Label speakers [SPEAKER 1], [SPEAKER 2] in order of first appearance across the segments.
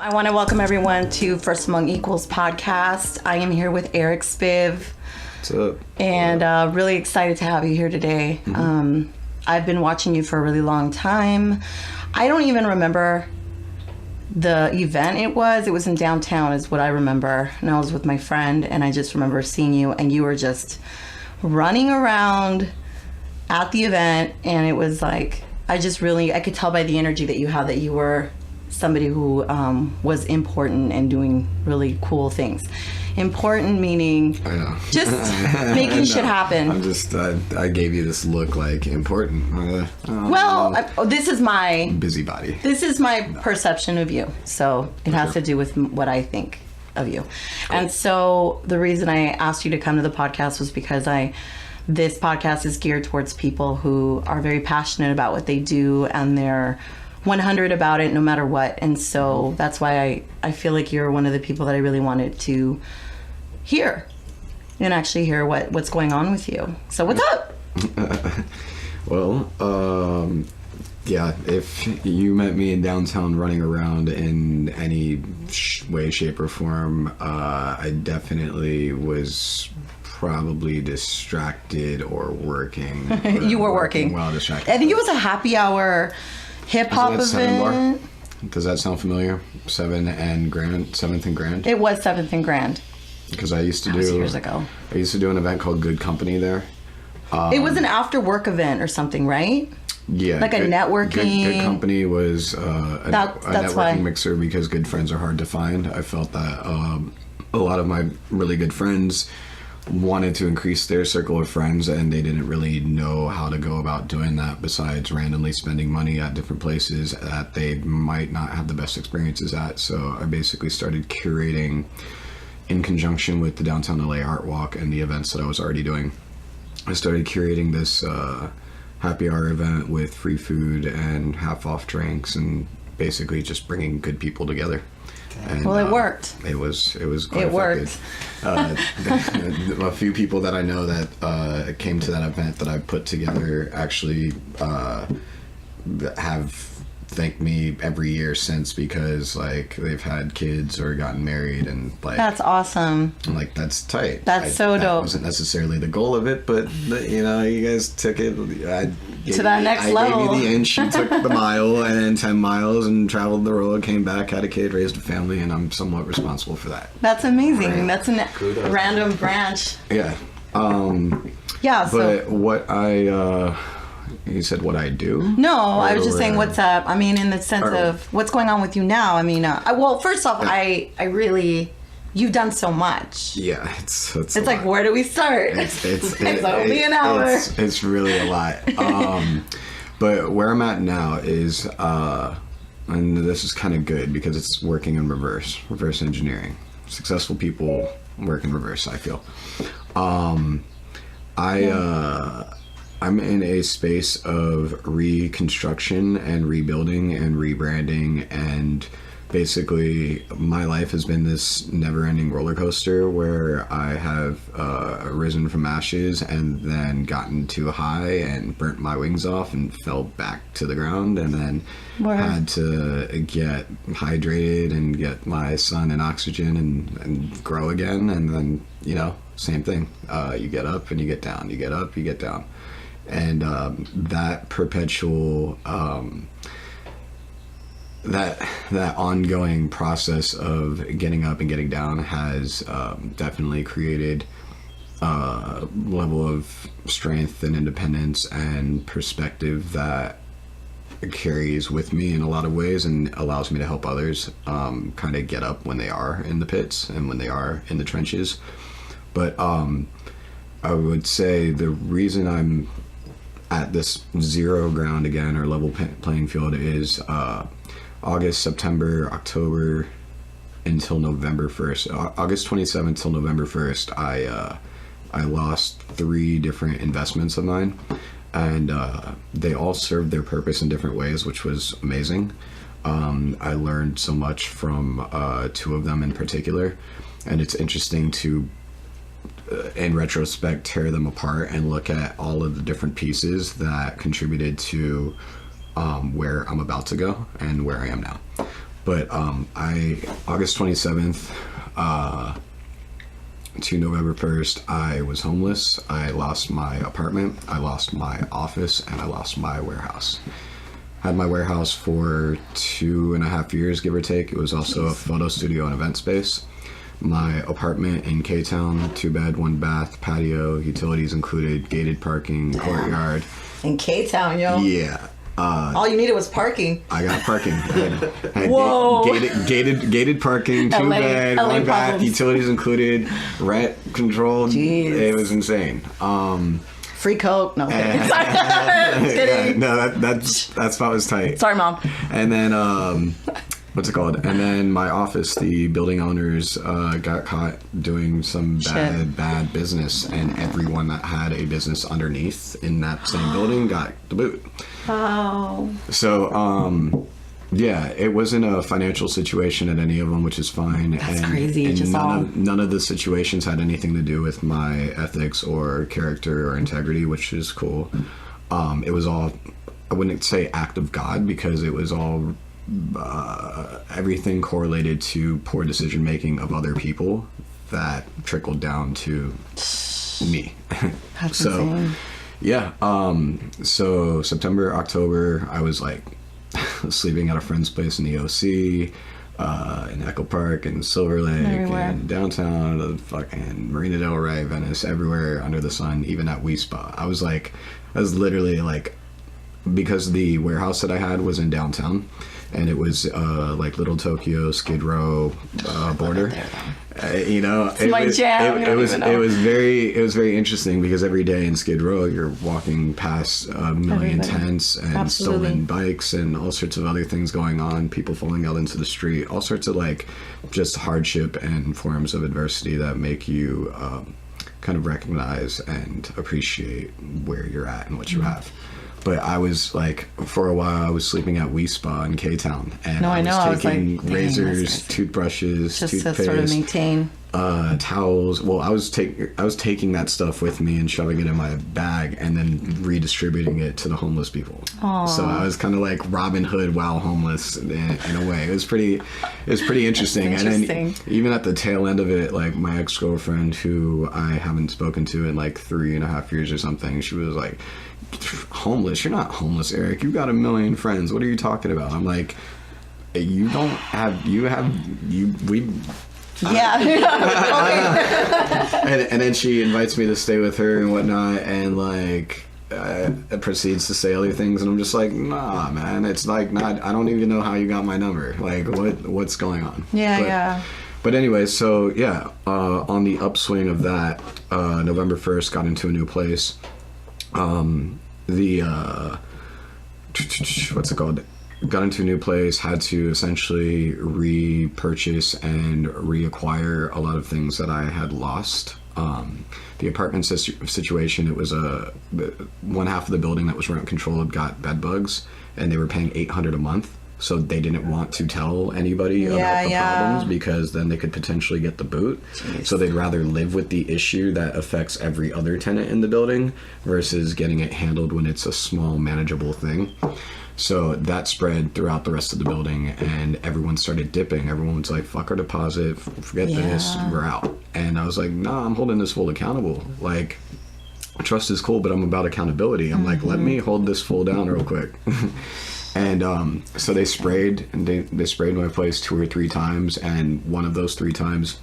[SPEAKER 1] I want to welcome everyone to First Among Equals podcast. I am here with Eric Spiv.
[SPEAKER 2] What's up?
[SPEAKER 1] And really excited to have you here today.
[SPEAKER 2] Mm-hmm.
[SPEAKER 1] I've been watching you for a really long time. I don't even remember the event it was. It was in downtown is what I remember. And I was with my friend and I just remember seeing you and you were just running around at the event. And it was like, I could tell by the energy that you had that you were somebody who was important and doing really cool things. Important meaning just making shit happen.
[SPEAKER 2] I'm just, I gave you this look like important.
[SPEAKER 1] This is my
[SPEAKER 2] busybody.
[SPEAKER 1] This is my perception of you. So it has to do with what I think of you. Cool. And so the reason I asked you to come to the podcast was because this podcast is geared towards people who are very passionate about what they do and they're 100 about it no matter what. And so that's why I feel like you're one of the people that I really wanted to hear and actually hear what's going on with you. So what's up?
[SPEAKER 2] Yeah, if you met me in downtown running around in any way, shape, or form, I definitely was probably distracted or working.
[SPEAKER 1] You were working.
[SPEAKER 2] Well, distracted.
[SPEAKER 1] I think it was a happy hour hip-hop event.
[SPEAKER 2] Does that sound familiar? 7th and Grand?
[SPEAKER 1] It was 7th and Grand.
[SPEAKER 2] Because I used to do
[SPEAKER 1] years ago.
[SPEAKER 2] I used to do an event called Good Company there.
[SPEAKER 1] It was an after-work event or something, right?
[SPEAKER 2] Yeah.
[SPEAKER 1] Like a networking.
[SPEAKER 2] Good Company was a networking mixer because good friends are hard to find. I felt that a lot of my really good friends wanted to increase their circle of friends and they didn't really know how to go about doing that besides randomly spending money at different places that they might not have the best experiences at. So I basically started curating in conjunction with the Downtown LA Art Walk and the events that I was already doing. I started curating this happy hour event with free food and half off drinks and basically just bringing good people together. And,
[SPEAKER 1] well, it worked.
[SPEAKER 2] It was quite
[SPEAKER 1] it worked.
[SPEAKER 2] A few people that I know that came to that event that I put together actually have thanked me every year since because like they've had kids or gotten married and like
[SPEAKER 1] that's awesome.
[SPEAKER 2] Like that's tight.
[SPEAKER 1] That's so dope.
[SPEAKER 2] That wasn't necessarily the goal of it, but you guys took it
[SPEAKER 1] to that next level.
[SPEAKER 2] I gave you the inch, you took the mile, and then 10 miles and traveled the road, came back, had a kid, raised a family, and I'm somewhat responsible for that.
[SPEAKER 1] That's amazing. Right. That's a random branch.
[SPEAKER 2] Yeah.
[SPEAKER 1] Yeah.
[SPEAKER 2] But what you said what I do?
[SPEAKER 1] No, I was just saying what's up. I mean, in the sense of what's going on with you now. I mean, well, first off, I really, you've done so much.
[SPEAKER 2] Yeah, it's
[SPEAKER 1] like, lot. Where do we start? It's only an hour.
[SPEAKER 2] It's really a lot. But where I'm at now is, and this is kind of good because it's working in reverse engineering. Successful people work in reverse, I feel. I'm in a space of reconstruction and rebuilding and rebranding, and basically my life has been this never-ending roller coaster where I have risen from ashes and then gotten too high and burnt my wings off and fell back to the ground, and then had to get hydrated and get my sun and oxygen and grow again, and then same thing. You get up and you get down, you get up, you get down. And that perpetual, that ongoing process of getting up and getting down has definitely created a level of strength and independence and perspective that carries with me in a lot of ways and allows me to help others kind of get up when they are in the pits and when they are in the trenches. But I would say the reason I'm at this zero ground again, or level playing field, is August, September, October until November 1st. August 27th till November 1st, I lost 3 different investments of mine, and they all served their purpose in different ways, which was amazing. I learned so much from 2 of them in particular, and it's interesting to in retrospect tear them apart and look at all of the different pieces that contributed to where I'm about to go and where I am now. But August 27th to November 1st, I was homeless. I lost my apartment, I lost my office, and I lost my warehouse. Had my warehouse for 2.5 years, give or take. It was also a photo studio and event space. My apartment in K-Town, 2-bed, 1-bath, patio, utilities included, gated parking, courtyard.
[SPEAKER 1] In K-Town, yo.
[SPEAKER 2] Yeah.
[SPEAKER 1] All you needed was parking.
[SPEAKER 2] I got parking. Had
[SPEAKER 1] Whoa.
[SPEAKER 2] Gated parking, 2-bed,
[SPEAKER 1] LA
[SPEAKER 2] 1-bath,
[SPEAKER 1] problems.
[SPEAKER 2] utilities included, rent controlled.
[SPEAKER 1] Jeez.
[SPEAKER 2] It was insane.
[SPEAKER 1] Free Coke. No, kidding. Just kidding.
[SPEAKER 2] No, that spot was tight.
[SPEAKER 1] Sorry, Mom.
[SPEAKER 2] And then, what's it called? And then my office, the building owners got caught doing some bad business, and everyone that had a business underneath in that same building got the boot.
[SPEAKER 1] Wow.
[SPEAKER 2] So, yeah, it wasn't a financial situation at any of them, which is fine.
[SPEAKER 1] That's crazy.
[SPEAKER 2] And
[SPEAKER 1] Just all...
[SPEAKER 2] none of the situations had anything to do with my ethics or character or integrity, which is cool. It was all, I wouldn't say act of God, because it was all everything correlated to poor decision making of other people that trickled down to me.
[SPEAKER 1] That's
[SPEAKER 2] So,
[SPEAKER 1] insane.
[SPEAKER 2] yeah. So September, October, I was like sleeping at a friend's place in the OC, in Echo Park, and Silver Lake,
[SPEAKER 1] Everywhere.
[SPEAKER 2] and downtown, the fucking Marina Del Rey, Venice, everywhere under the sun, even at Wispa. I was literally like, because the warehouse that I had was in downtown, and it was like Little Tokyo, Skid Row border. You know,
[SPEAKER 1] It's my jam. You
[SPEAKER 2] It
[SPEAKER 1] don't
[SPEAKER 2] was
[SPEAKER 1] even know.
[SPEAKER 2] it was very interesting, because every day in Skid Row you're walking past a million
[SPEAKER 1] Everybody.
[SPEAKER 2] tents and
[SPEAKER 1] Absolutely.
[SPEAKER 2] stolen bikes and all sorts of other things going on. People falling out into the street, all sorts of like just hardship and forms of adversity that make you kind of recognize and appreciate where you're at and what you have. But I was like, for a while, I was sleeping at Wispa in K-Town, and
[SPEAKER 1] No, I know. I was
[SPEAKER 2] taking
[SPEAKER 1] like, dang,
[SPEAKER 2] razors,
[SPEAKER 1] that's crazy.
[SPEAKER 2] toothbrushes,
[SPEAKER 1] Just to
[SPEAKER 2] toothpaste,
[SPEAKER 1] sort of maintain.
[SPEAKER 2] towels. Well, I was taking that stuff with me and shoving it in my bag, and then redistributing it to the homeless people.
[SPEAKER 1] Aw.
[SPEAKER 2] So I was kind of like Robin Hood while homeless in a way. It was pretty interesting. And
[SPEAKER 1] Interesting.
[SPEAKER 2] then even at the tail end of it, like my ex-girlfriend, who I haven't spoken to in like 3.5 years or something, she was like, homeless? You're not homeless, Eric. You got a million friends. What are you talking about? I'm like, we
[SPEAKER 1] Yeah.
[SPEAKER 2] and then she invites me to stay with her and whatnot, and like proceeds to say other things, and I'm just like, nah, man, it's like not. I don't even know how you got my number. Like, what's going on?
[SPEAKER 1] Yeah.
[SPEAKER 2] But anyway, so yeah, on the upswing of that, November 1st, got into a new place. What's it called? Got into a new place, had to essentially repurchase and reacquire a lot of things that I had lost. The apartment situation, it was one half of the building that was rent controlled got bed bugs, and they were paying $800 a month. So they didn't want to tell anybody about the problems, because then they could potentially get the boot.
[SPEAKER 1] Jeez.
[SPEAKER 2] So they'd rather live with the issue that affects every other tenant in the building versus getting it handled when it's a small, manageable thing. So that spread throughout the rest of the building, and everyone started dipping. Everyone was like, fuck our deposit, forget this, we're out. And I was like, nah, I'm holding this fool accountable. Like, trust is cool, but I'm about accountability. I'm like, let me hold this fool down real quick. And so they sprayed, and they sprayed my place 2 or 3 times, and one of those 3 times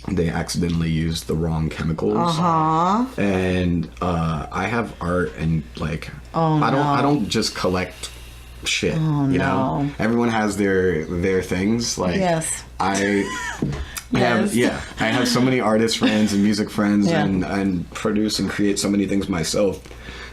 [SPEAKER 2] they accidentally used the wrong chemicals. And I have art, and like, I don't just collect shit. You know, everyone has their things. Like,
[SPEAKER 1] Yes.
[SPEAKER 2] I have so many artist friends and music friends, and produce and create so many things myself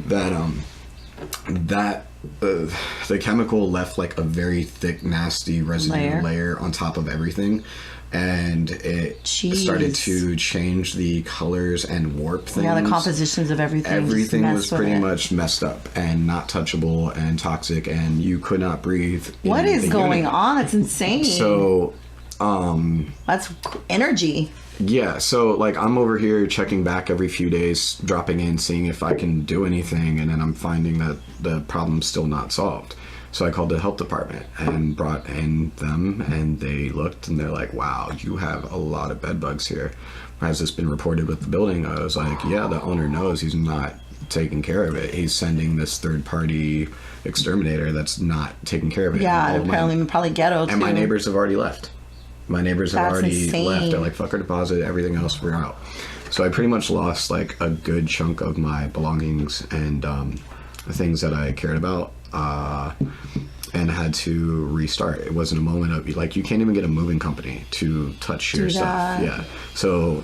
[SPEAKER 2] that the chemical left like a very thick, nasty residue layer on top of everything, and it started to change the colors and warp things.
[SPEAKER 1] Yeah, the compositions of everything.
[SPEAKER 2] Everything was pretty much messed up and not touchable and toxic, and you could not breathe.
[SPEAKER 1] What is going on? It's insane.
[SPEAKER 2] So,
[SPEAKER 1] that's energy.
[SPEAKER 2] yeah, so like I'm over here checking back every few days, dropping in, seeing if I can do anything, and then I'm finding that the problem's still not solved. So I called the health department and brought in them, and they looked and they're like, wow, you have a lot of bed bugs here. Has this been reported with the building? I was like, yeah, the owner knows. He's not taking care of it. He's sending this third party exterminator that's not taking care of it.
[SPEAKER 1] Yeah,
[SPEAKER 2] And
[SPEAKER 1] apparently probably ghetto too.
[SPEAKER 2] and my neighbors have already left. My neighbors have
[SPEAKER 1] That's
[SPEAKER 2] already
[SPEAKER 1] insane.
[SPEAKER 2] left. They're like, fuck our deposit, everything else, we're out. So I pretty much lost like a good chunk of my belongings and the things that I cared about, and had to restart. It wasn't a moment of like, you can't even get a moving company to touch your stuff.
[SPEAKER 1] that.
[SPEAKER 2] Yeah. So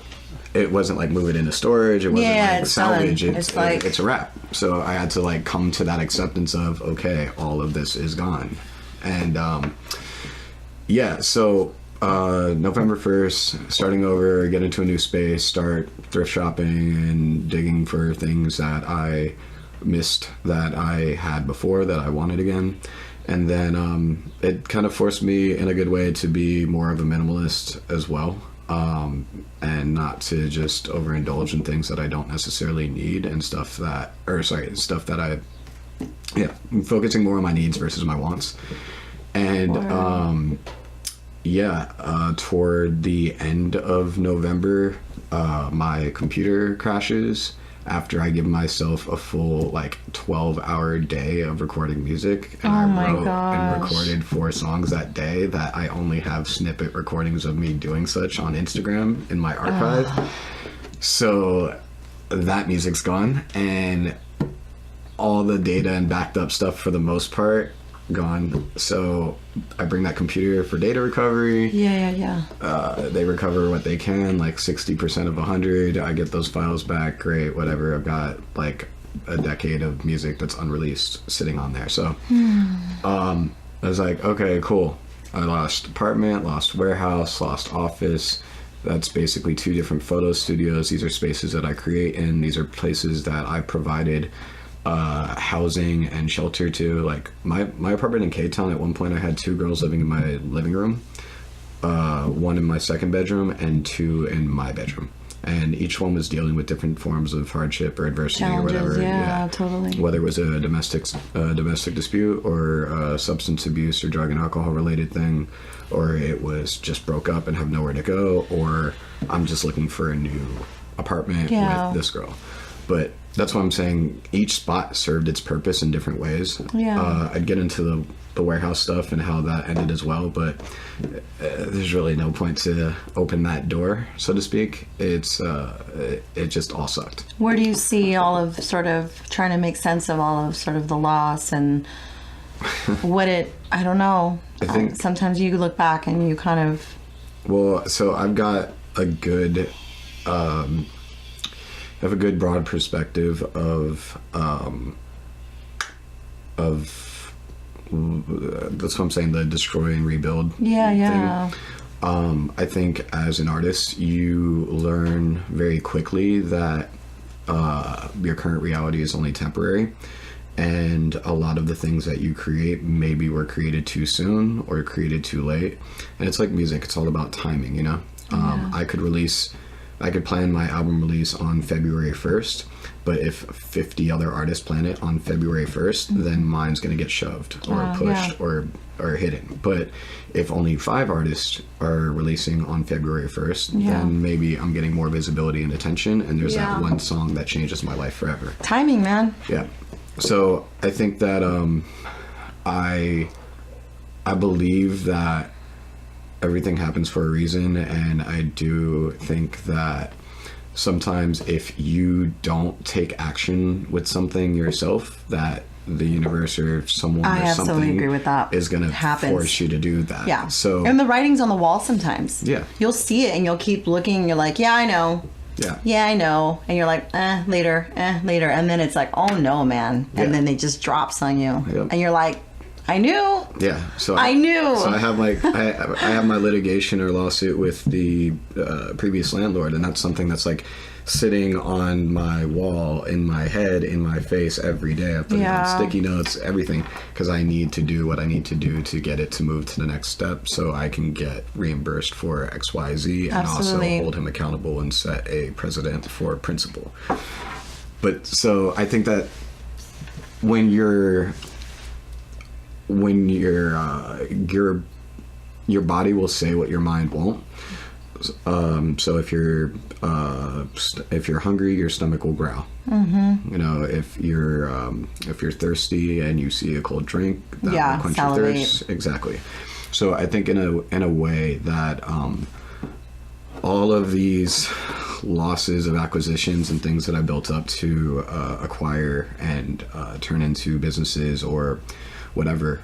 [SPEAKER 2] it wasn't like move it into storage. It wasn't
[SPEAKER 1] Yeah,
[SPEAKER 2] like
[SPEAKER 1] it's
[SPEAKER 2] salvage.
[SPEAKER 1] done.
[SPEAKER 2] It's
[SPEAKER 1] like-
[SPEAKER 2] it's a wrap. So I had to like come to that acceptance of, okay, all of this is gone. And yeah, so November 1st, starting over, get into a new space, start thrift shopping and digging for things that I missed that I had before that I wanted again. And then it kind of forced me in a good way to be more of a minimalist as well, and not to just overindulge in things that I don't necessarily need and stuff that I'm focusing more on my needs versus my wants. And toward the end of November, my computer crashes after I give myself a full like 12-hour day of recording music, and I wrote and recorded 4 songs that day that I only have snippet recordings of me doing such on Instagram in my archive. So that music's gone, and all the data and backed up stuff for the most part gone. So I bring that computer for data recovery.
[SPEAKER 1] Yeah.
[SPEAKER 2] They recover what they can, like 60% of 100. I get those files back, great, whatever. I've got like a decade of music that's unreleased sitting on there. So I was like, okay, cool. I lost apartment, lost warehouse, lost office. That's basically 2 different photo studios. These are spaces that I create in. These are places that I provided housing and shelter to. Like my apartment in K-Town, at one point I had 2 girls living in my living room, 1 in my second bedroom and 2 in my bedroom, and each one was dealing with different forms of hardship or adversity
[SPEAKER 1] Challenges,
[SPEAKER 2] or whatever.
[SPEAKER 1] yeah, totally.
[SPEAKER 2] Whether it was a domestic dispute or substance abuse or drug and alcohol related thing, or it was just broke up and have nowhere to go, or I'm just looking for a new apartment with this girl. But that's why I'm saying each spot served its purpose in different ways.
[SPEAKER 1] Yeah.
[SPEAKER 2] I'd get into the warehouse stuff and how that ended as well, but there's really no point to open that door, so to speak. It just all sucked.
[SPEAKER 1] Where do you see all of sort of trying to make sense of all of sort of the loss and what I don't know.
[SPEAKER 2] I think
[SPEAKER 1] sometimes you look back and you kind of...
[SPEAKER 2] Well, so I've got a good... I have a good broad perspective of that's what I'm saying, the destroy and rebuild thing. I think as an artist, you learn very quickly that your current reality is only temporary, and a lot of the things that you create maybe were created too soon or created too late. And it's like music, it's all about timing, you know? I could plan my album release on February 1st, but if 50 other artists plan it on February 1st, then mine's going to get shoved or pushed or hidden. But if only 5 artists are releasing on February 1st, then maybe I'm getting more visibility and attention, and there's that one song that changes my life forever.
[SPEAKER 1] Timing, man.
[SPEAKER 2] Yeah. So I think that I believe that everything happens for a reason, and I do think that sometimes if you don't take action with something yourself, that the universe or someone
[SPEAKER 1] I
[SPEAKER 2] or
[SPEAKER 1] absolutely
[SPEAKER 2] something
[SPEAKER 1] agree with that.
[SPEAKER 2] is going to force you to do that.
[SPEAKER 1] Yeah.
[SPEAKER 2] So
[SPEAKER 1] and the writing's on the wall sometimes.
[SPEAKER 2] Yeah.
[SPEAKER 1] You'll see it and you'll keep looking and you're like, yeah, I know. Yeah, I know. And you're like, later. And then it's like, oh no, man. And then they just drops on you.
[SPEAKER 2] Yep.
[SPEAKER 1] And you're like, I knew.
[SPEAKER 2] Yeah, so
[SPEAKER 1] I knew.
[SPEAKER 2] So I have I have my litigation or lawsuit with the previous landlord, and that's something that's like sitting on my wall, in my head, in my face every day. I put it on sticky notes, everything, because I need to do what I need to do to get it to move to the next step, so I can get reimbursed for XYZ and also hold him accountable and set a precedent for principle. But so I think that when you're when your body will say what your mind won't. So if you're hungry, your stomach will growl. Mm-hmm. You know, if you're thirsty and you see a cold drink, that will quench
[SPEAKER 1] salivate.
[SPEAKER 2] your thirst. Exactly. So I think in a way that all of these losses of acquisitions and things that I built up to acquire and turn into businesses or whatever,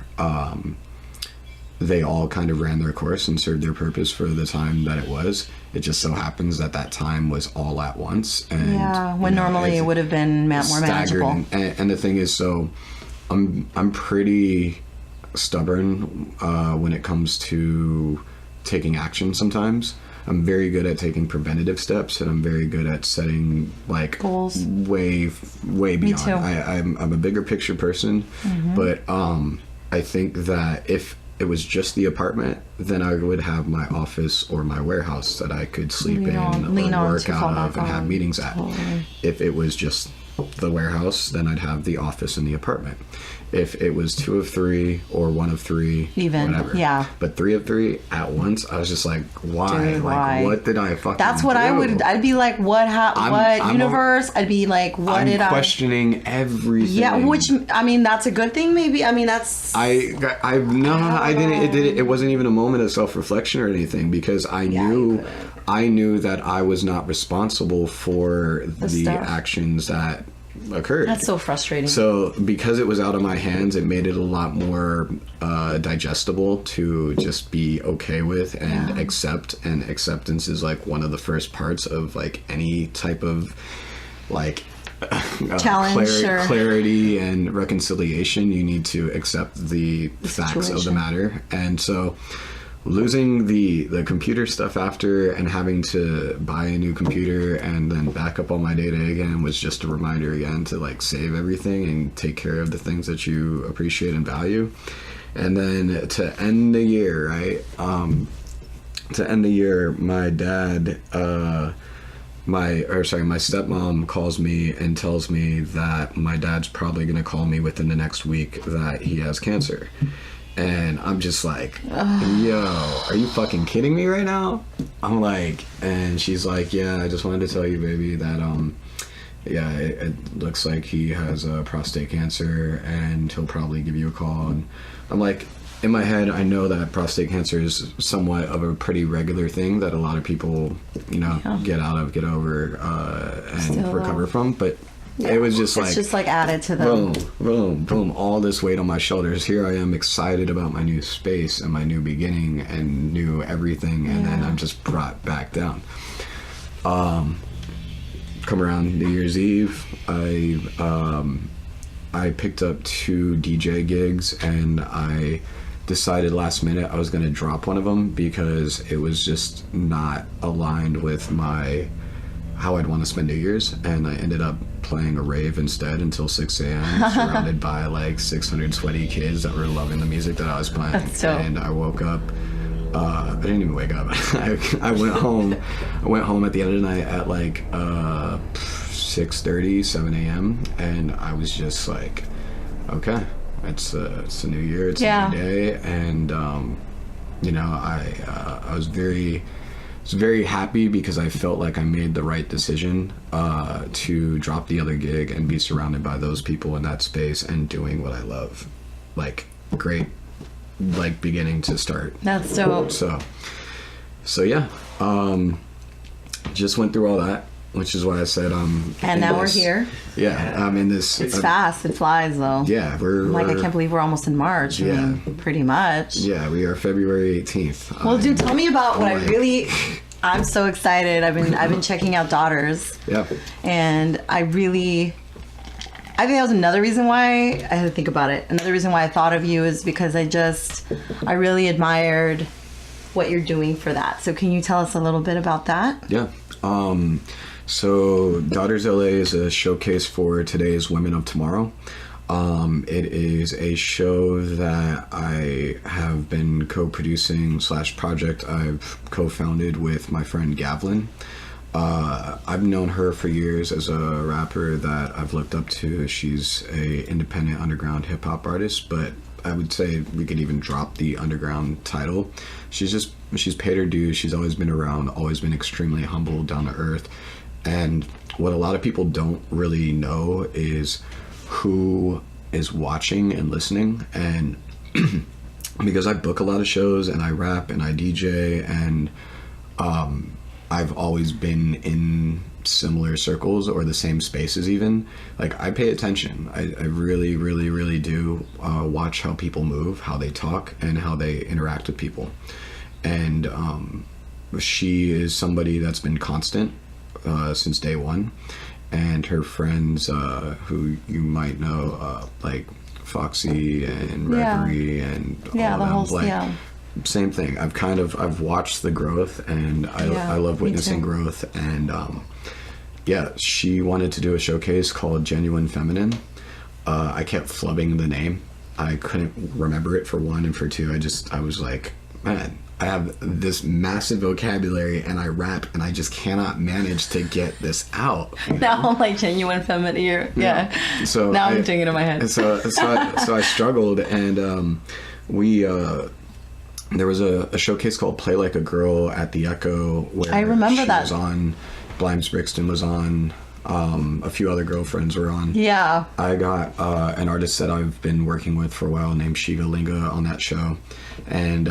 [SPEAKER 2] they all kind of ran their course and served their purpose for the time that it was. It just so happens that that time was all at once. And,
[SPEAKER 1] when normally it would have been more
[SPEAKER 2] staggered.
[SPEAKER 1] manageable.
[SPEAKER 2] And the thing is, so I'm pretty stubborn when it comes to taking action sometimes. I'm very good at taking preventative steps, and I'm very good at setting like
[SPEAKER 1] goals
[SPEAKER 2] way beyond.
[SPEAKER 1] Me too.
[SPEAKER 2] I'm a bigger picture person, but I think that if it was just the apartment, then I would have my office or my warehouse that I could sleep
[SPEAKER 1] lean
[SPEAKER 2] or
[SPEAKER 1] on
[SPEAKER 2] work
[SPEAKER 1] to fall
[SPEAKER 2] out of
[SPEAKER 1] back
[SPEAKER 2] and have
[SPEAKER 1] on.
[SPEAKER 2] meetings at.
[SPEAKER 1] Totally.
[SPEAKER 2] If it was just the warehouse, then I'd have the office and the apartment. If it was 2 of 3 or 1 of 3,
[SPEAKER 1] Even,
[SPEAKER 2] whatever.
[SPEAKER 1] yeah.
[SPEAKER 2] But 3 of 3 at once, I was just like, why?
[SPEAKER 1] Dude,
[SPEAKER 2] like,
[SPEAKER 1] why?
[SPEAKER 2] what did I fucking
[SPEAKER 1] That's what
[SPEAKER 2] do?
[SPEAKER 1] I'd be like,
[SPEAKER 2] I'm
[SPEAKER 1] universe? I'd be like, what
[SPEAKER 2] I'm
[SPEAKER 1] did I?
[SPEAKER 2] questioning everything.
[SPEAKER 1] Yeah, which, I mean, that's a good thing, maybe. I mean, that's.
[SPEAKER 2] I didn't. It wasn't even a moment of self-reflection or anything, because I knew that I was not responsible for the
[SPEAKER 1] stuff.
[SPEAKER 2] actions that occurred.
[SPEAKER 1] That's so frustrating.
[SPEAKER 2] So because it was out of my hands, it made it a lot more digestible to just be okay with and accept. And acceptance is like one of the first parts of like any type of like
[SPEAKER 1] Challenge or-
[SPEAKER 2] clarity and reconciliation. You need to accept the facts of the
[SPEAKER 1] situation.
[SPEAKER 2] matter. And so losing the computer stuff after and having to buy a new computer and then back up all my data again was just a reminder again to like save everything and take care of the things that you appreciate and value. And then to end the year, right? To end the year, my dad, my stepmom calls me and tells me that my dad's probably going to call me within the next week that he has cancer. And I'm just like, yo, are you fucking kidding me right now? I'm like, and she's like, yeah, I just wanted to tell you, baby, that, it looks like he has prostate cancer and he'll probably give you a call. And I'm like, in my head, I know that prostate cancer is somewhat of a pretty regular thing that a lot of people, get over, and
[SPEAKER 1] Still,
[SPEAKER 2] recover from. But it was just
[SPEAKER 1] it's just like added to the.
[SPEAKER 2] boom, boom, boom, all this weight on my shoulders. Here I am excited about my new space and my new beginning and new everything, and then I'm just brought back down. Come around New Year's Eve, I picked up 2 DJ gigs, and I decided last minute I was going to drop one of them because it was just not aligned with how I'd want to spend New Year's, and I ended up playing a rave instead until 6 a.m. surrounded by like 600 sweaty kids that were loving the music that I was playing.
[SPEAKER 1] That's dope.
[SPEAKER 2] And I woke up. I didn't even wake up. I went home. I went home at the end of the night at like 6:30, 7 a.m. and I was just like, okay, it's a new year, it's a new day, and I was very happy because I felt like I made the right decision to drop the other gig and be surrounded by those people in that space and doing what I love. Like, great, like, beginning to start.
[SPEAKER 1] That's dope.
[SPEAKER 2] So yeah, just went through all that, which is why I said
[SPEAKER 1] And now we're here.
[SPEAKER 2] Yeah, I'm in this.
[SPEAKER 1] It's fast. It flies, though.
[SPEAKER 2] Yeah,
[SPEAKER 1] I can't believe we're almost in March.
[SPEAKER 2] Yeah.
[SPEAKER 1] I mean, pretty much.
[SPEAKER 2] Yeah, we are February 18th.
[SPEAKER 1] Well, dude, tell me about what I'm so excited. I've been checking out Daughters.
[SPEAKER 2] Yeah.
[SPEAKER 1] And I think that was another reason why I had to think about it. Another reason why I thought of you is because I really admired what you're doing for that. So can you tell us a little bit about that?
[SPEAKER 2] Yeah. So Daughters LA is a showcase for today's women of tomorrow. It is a show that I have been co-producing / project I've co-founded with my friend Gavlin. I've known her for years as a rapper that I've looked up to. She's a independent underground hip hop artist, but I would say we could even drop the underground title. She's paid her dues. She's always been around, always been extremely humble, down to earth. And what a lot of people don't really know is who is watching and listening. And because I book a lot of shows and I rap and I DJ, and I've always been in similar circles or the same spaces even, like I pay attention. I really, really, really do watch how people move, how they talk, and how they interact with people. And she is somebody that's been constant since day one. And her friends, who you might know, like Foxy and Reverie and all of them, same thing. I've watched the growth, and I love witnessing growth. And she wanted to do a showcase called Genuine Feminine. I kept flubbing the name. I couldn't remember it, for one, and for two, I was like, man, I have this massive vocabulary and I rap and I just cannot manage to get this out.
[SPEAKER 1] Now I'm like Genuine Feminine. Yeah.
[SPEAKER 2] So
[SPEAKER 1] now I'm doing it in my head.
[SPEAKER 2] So I struggled, and we there was a showcase called Play Like a Girl at the Echo, where
[SPEAKER 1] I remember that
[SPEAKER 2] was on. Blimes Brixton was on. A few other girlfriends were on.
[SPEAKER 1] Yeah.
[SPEAKER 2] I got an artist that I've been working with for a while named Shiva Linga on that show. And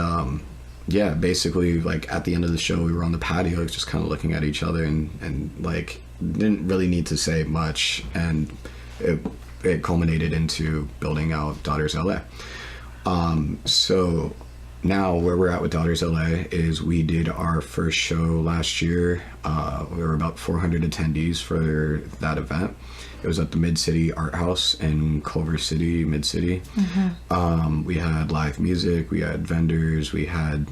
[SPEAKER 2] basically, like, at the end of the show, we were on the patio just kind of looking at each other, and like, didn't really need to say much. And it culminated into building out Daughters LA. So now where we're at with Daughters LA is we did our first show last year. We were about 400 attendees for that event. It was at the Mid-City Art House in Culver City, Mid-City. Mm-hmm. We had live music, we had vendors, we had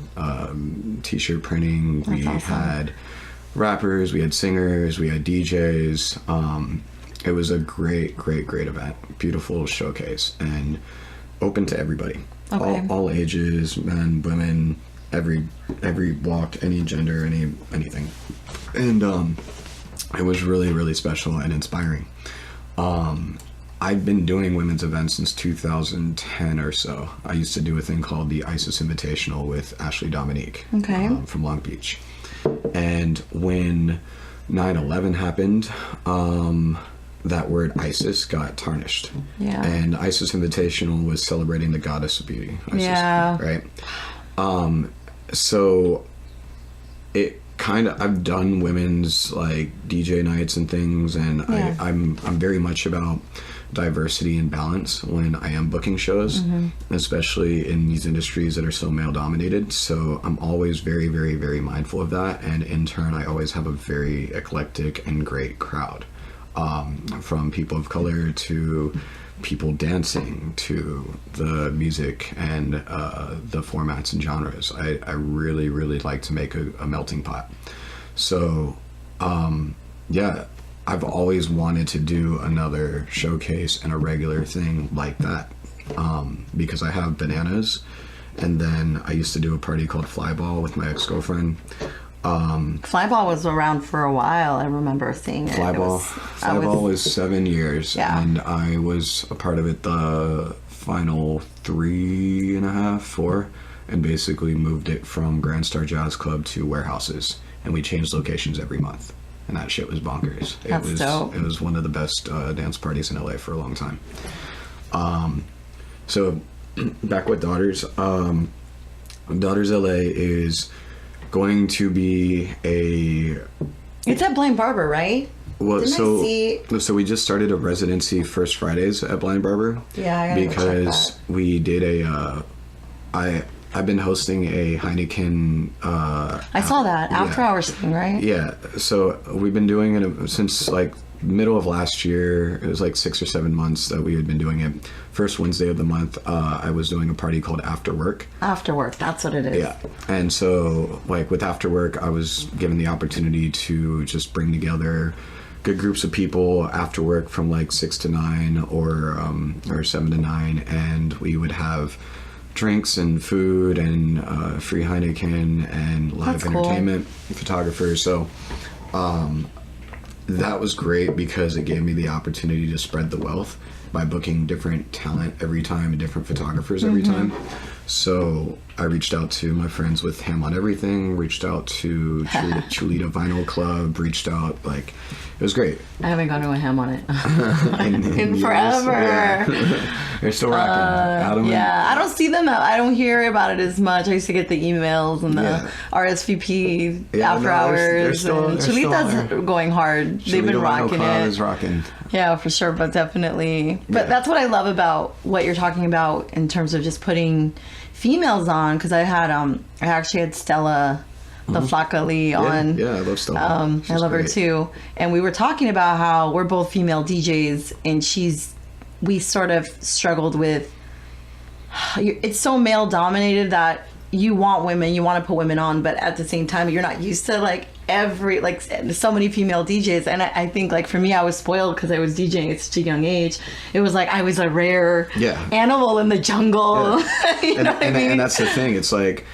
[SPEAKER 2] t-shirt printing, we had rappers, we had singers, we had DJs. It was a great event. Beautiful showcase, and open to everybody. Okay. All ages, men, women, every walk, any gender, anything. And it was really, really special and inspiring. I've been doing women's events since 2010 or so. I used to do a thing called the ISIS Invitational with Ashley Dominique from Long Beach. And when 9/11 happened, that word ISIS got tarnished. Yeah. And ISIS Invitational was celebrating the goddess of beauty. ISIS, right? So it kind of, I've done women's like DJ nights and things, and I'm very much about diversity and balance when I am booking shows, especially in these industries that are so male dominated. So I'm always very, very, very mindful of that, and in turn I always have a very eclectic and great crowd. From people of color to people dancing to the music and the formats and genres. I really, really like to make a melting pot. So, I've always wanted to do another showcase and a regular thing like that, because I have Bananas, and then I used to do a party called Flyball with my ex-girlfriend.
[SPEAKER 1] Flyball was around for a while. I remember seeing it.
[SPEAKER 2] Flyball was 7 years, and I was a part of it the final 3.5, 4, and basically moved it from Grand Star Jazz Club to warehouses, and we changed locations every month, and that shit was bonkers.
[SPEAKER 1] That's dope.
[SPEAKER 2] It was one of the best dance parties in LA for a long time. So back with Daughters. Daughters LA is going to be
[SPEAKER 1] It's at Blind Barber, right?
[SPEAKER 2] Well, so we just started a residency First Fridays at Blind Barber.
[SPEAKER 1] Yeah, I gotta
[SPEAKER 2] because
[SPEAKER 1] check that.
[SPEAKER 2] We did I've been hosting a Heineken.
[SPEAKER 1] I saw that after hours thing, right?
[SPEAKER 2] Yeah, so we've been doing it since like middle of last year. It was like 6 or 7 months that we had been doing it. First Wednesday of the month, I was doing a party called After Work.
[SPEAKER 1] After Work, that's what it is.
[SPEAKER 2] Yeah, and so like with After Work, I was given the opportunity to just bring together good groups of people after work from like 6 to 9 or 7 to 9, and we would have drinks and food and free Heineken and live entertainment, photographers. So that was great because it gave me the opportunity to spread the wealth by booking different talent every time and different photographers every time. So I reached out to my friends with Ham on Everything, reached out to Chulita Vinyl Club, reached out, like, it was great.
[SPEAKER 1] I haven't gone to a Ham on it in
[SPEAKER 2] years.
[SPEAKER 1] forever.
[SPEAKER 2] Yeah. They're still rocking. Adam and-
[SPEAKER 1] Yeah, I don't see them. I don't hear about it as much. I used to get the emails and the
[SPEAKER 2] Yeah.
[SPEAKER 1] RSVP
[SPEAKER 2] Yeah,
[SPEAKER 1] after
[SPEAKER 2] no, they're
[SPEAKER 1] hours.
[SPEAKER 2] still-
[SPEAKER 1] And
[SPEAKER 2] they're still
[SPEAKER 1] Chulita's
[SPEAKER 2] there.
[SPEAKER 1] going hard. They've been
[SPEAKER 2] Chulita Vinyl
[SPEAKER 1] rocking
[SPEAKER 2] Club
[SPEAKER 1] it.
[SPEAKER 2] is rocking.
[SPEAKER 1] Yeah, for sure, but definitely. But
[SPEAKER 2] Yeah.
[SPEAKER 1] that's what I love about what you're talking about in terms of just putting females on. Because I actually had Stella, the Flocka Lee on.
[SPEAKER 2] Yeah, I love Stella.
[SPEAKER 1] I
[SPEAKER 2] She's
[SPEAKER 1] love her
[SPEAKER 2] great.
[SPEAKER 1] too. And we were talking about how we're both female DJs, and we sort of struggled with. It's so male dominated that you want to put women on, but at the same time, you're not used to like so many female DJs. And I think like for me, I was spoiled because I was DJing at such a young age. It was like I was a rare animal in the jungle. You know what I mean?
[SPEAKER 2] And that's the thing. It's like,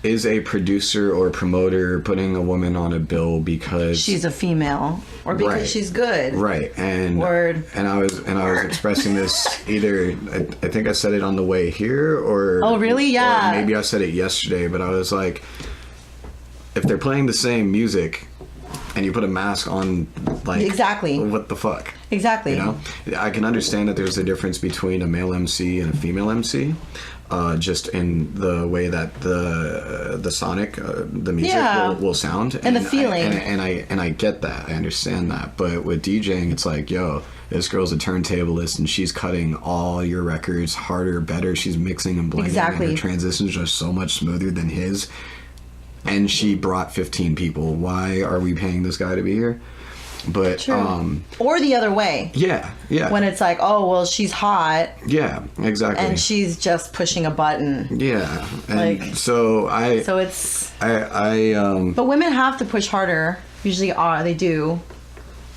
[SPEAKER 2] is a producer or promoter putting a woman on a bill because
[SPEAKER 1] she's a female or because
[SPEAKER 2] Right.
[SPEAKER 1] she's good?
[SPEAKER 2] Right. And
[SPEAKER 1] Word.
[SPEAKER 2] and I was expressing this either I think I said it on the way here or
[SPEAKER 1] Oh, really? Yeah.
[SPEAKER 2] or maybe I said it yesterday, but I was like, if they're playing the same music and you put a mask on, like,
[SPEAKER 1] Exactly.
[SPEAKER 2] what the fuck?
[SPEAKER 1] Exactly.
[SPEAKER 2] You know, I can understand that there's a difference between a male MC and a female MC, just in the way that the sonic, the music will sound,
[SPEAKER 1] And the feeling.
[SPEAKER 2] and I get that, I understand that, but with DJing, it's like, yo, this girl's a turntablist and she's cutting all your records harder, better. She's mixing and blending,
[SPEAKER 1] Exactly.
[SPEAKER 2] and her transitions are so much smoother than his. And she brought 15 people. Why are we paying this guy to be here? But
[SPEAKER 1] True. Or the other way.
[SPEAKER 2] yeah.
[SPEAKER 1] When it's like, oh well, she's hot
[SPEAKER 2] Yeah, exactly.
[SPEAKER 1] and she's just pushing a button.
[SPEAKER 2] Yeah, and
[SPEAKER 1] Like-
[SPEAKER 2] so
[SPEAKER 1] So it's.
[SPEAKER 2] I
[SPEAKER 1] But women have to push harder. Usually, they do,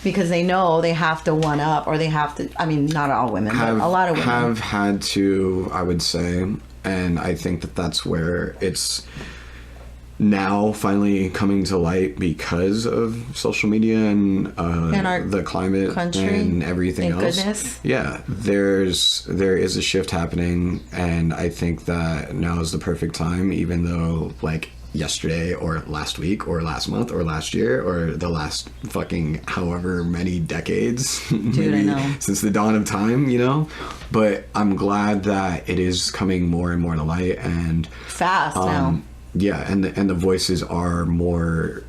[SPEAKER 1] because they know they have to one up, or they have to. I mean, not all women, but a lot of women.
[SPEAKER 2] have had to, I would say, and I think that that's where it's now finally coming to light because of social media and
[SPEAKER 1] our
[SPEAKER 2] the climate
[SPEAKER 1] country.
[SPEAKER 2] and everything
[SPEAKER 1] Thank
[SPEAKER 2] else.
[SPEAKER 1] goodness.
[SPEAKER 2] Yeah, there is a shift happening, and I think that now is the perfect time, even though like yesterday or last week or last month or last year or the last fucking however many decades
[SPEAKER 1] I know.
[SPEAKER 2] since the dawn of time, you know, but I'm glad that it is coming more and more to light, and
[SPEAKER 1] Fast now.
[SPEAKER 2] yeah, and the voices are more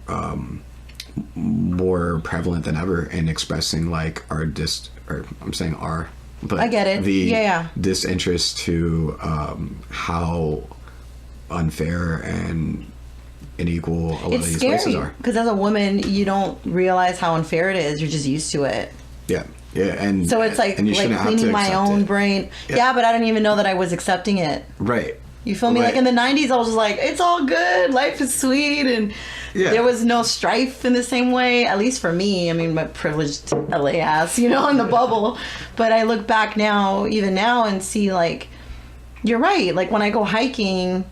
[SPEAKER 2] more prevalent than ever in expressing like I'm saying our, but
[SPEAKER 1] I get it.
[SPEAKER 2] the
[SPEAKER 1] Yeah.
[SPEAKER 2] disinterest to how unfair and unequal a lot of
[SPEAKER 1] It's
[SPEAKER 2] these places
[SPEAKER 1] scary
[SPEAKER 2] are.
[SPEAKER 1] because as a woman, you don't realize how unfair it is. You're just used to it.
[SPEAKER 2] Yeah, and
[SPEAKER 1] So it's like
[SPEAKER 2] and you shouldn't have to
[SPEAKER 1] cleaning my
[SPEAKER 2] accept
[SPEAKER 1] own
[SPEAKER 2] it.
[SPEAKER 1] brain. Yeah, but I didn't even know that I was accepting it.
[SPEAKER 2] Right.
[SPEAKER 1] You feel me?
[SPEAKER 2] Right.
[SPEAKER 1] Like in the 90s, I was just like, it's all good. Life is sweet. And
[SPEAKER 2] Yeah.
[SPEAKER 1] there was no strife in the same way, at least for me. I mean, my privileged LA ass, you know, in the bubble. But I look back now, even now, and see like, you're right. Like when I go hiking,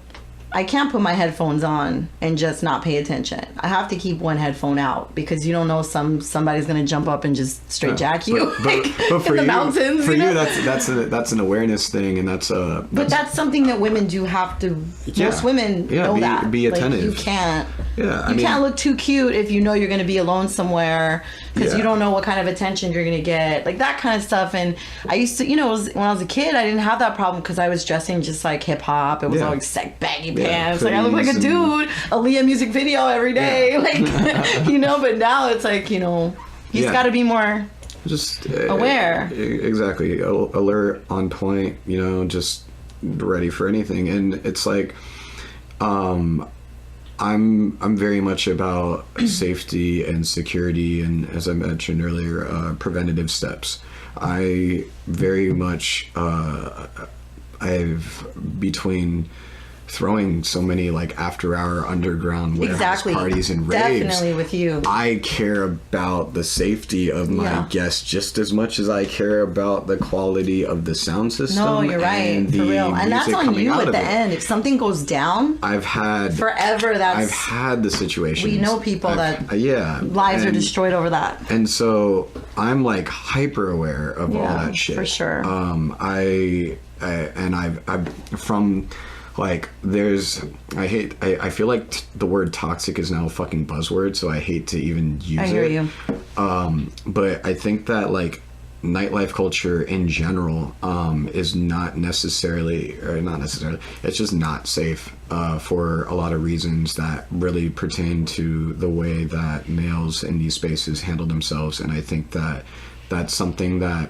[SPEAKER 1] I can't put my headphones on and just not pay attention. I have to keep one headphone out because you don't know somebody's gonna jump up and just straight jack you
[SPEAKER 2] But for
[SPEAKER 1] in the
[SPEAKER 2] you,
[SPEAKER 1] mountains.
[SPEAKER 2] for
[SPEAKER 1] you know?
[SPEAKER 2] that's an awareness thing, and that's
[SPEAKER 1] But that's something that women do have to.
[SPEAKER 2] Yeah.
[SPEAKER 1] Most women
[SPEAKER 2] Yeah,
[SPEAKER 1] know that.
[SPEAKER 2] be
[SPEAKER 1] Like,
[SPEAKER 2] attentive.
[SPEAKER 1] you can't.
[SPEAKER 2] Yeah, I
[SPEAKER 1] You
[SPEAKER 2] mean-
[SPEAKER 1] can't look too cute if you know you're going to be alone somewhere because
[SPEAKER 2] Yeah.
[SPEAKER 1] you don't know what kind of attention you're going to get, like that kind of stuff. And I used to, when I was a kid, I didn't have that problem because I was dressing just like hip hop. It was
[SPEAKER 2] Yeah.
[SPEAKER 1] always like baggy
[SPEAKER 2] Yeah,
[SPEAKER 1] pants. Like I look like a
[SPEAKER 2] hoodies
[SPEAKER 1] dude. Aaliyah music video every day, like But now it's like you just
[SPEAKER 2] Yeah.
[SPEAKER 1] got to be more.
[SPEAKER 2] just
[SPEAKER 1] Aware.
[SPEAKER 2] Exactly, alert, on point, just ready for anything. And it's like I'm very much about safety and security, and as I mentioned earlier, preventative steps. I very much I've between throwing so many like after-hour underground warehouse
[SPEAKER 1] Exactly.
[SPEAKER 2] parties and raves.
[SPEAKER 1] Definitely with you.
[SPEAKER 2] I care about the safety of my
[SPEAKER 1] Yeah.
[SPEAKER 2] guests just as much as I care about the quality of the sound system.
[SPEAKER 1] No, you're right.
[SPEAKER 2] and
[SPEAKER 1] For
[SPEAKER 2] the
[SPEAKER 1] real. And that's
[SPEAKER 2] music
[SPEAKER 1] on
[SPEAKER 2] coming
[SPEAKER 1] you
[SPEAKER 2] out
[SPEAKER 1] at
[SPEAKER 2] of
[SPEAKER 1] the
[SPEAKER 2] it.
[SPEAKER 1] end. If something goes down,
[SPEAKER 2] I've had
[SPEAKER 1] forever,
[SPEAKER 2] I've had the situation.
[SPEAKER 1] we know people that lives are
[SPEAKER 2] and-
[SPEAKER 1] destroyed over that.
[SPEAKER 2] And so I'm like hyper aware of all
[SPEAKER 1] Yeah,
[SPEAKER 2] that shit.
[SPEAKER 1] for sure.
[SPEAKER 2] I've from like I feel like the word toxic is now a fucking buzzword, so I hate to even use it.
[SPEAKER 1] I hear you.
[SPEAKER 2] But I think that like nightlife culture in general is not necessarily, it's just not safe for a lot of reasons that really pertain to the way that males in these spaces handle themselves. And I think that that's something that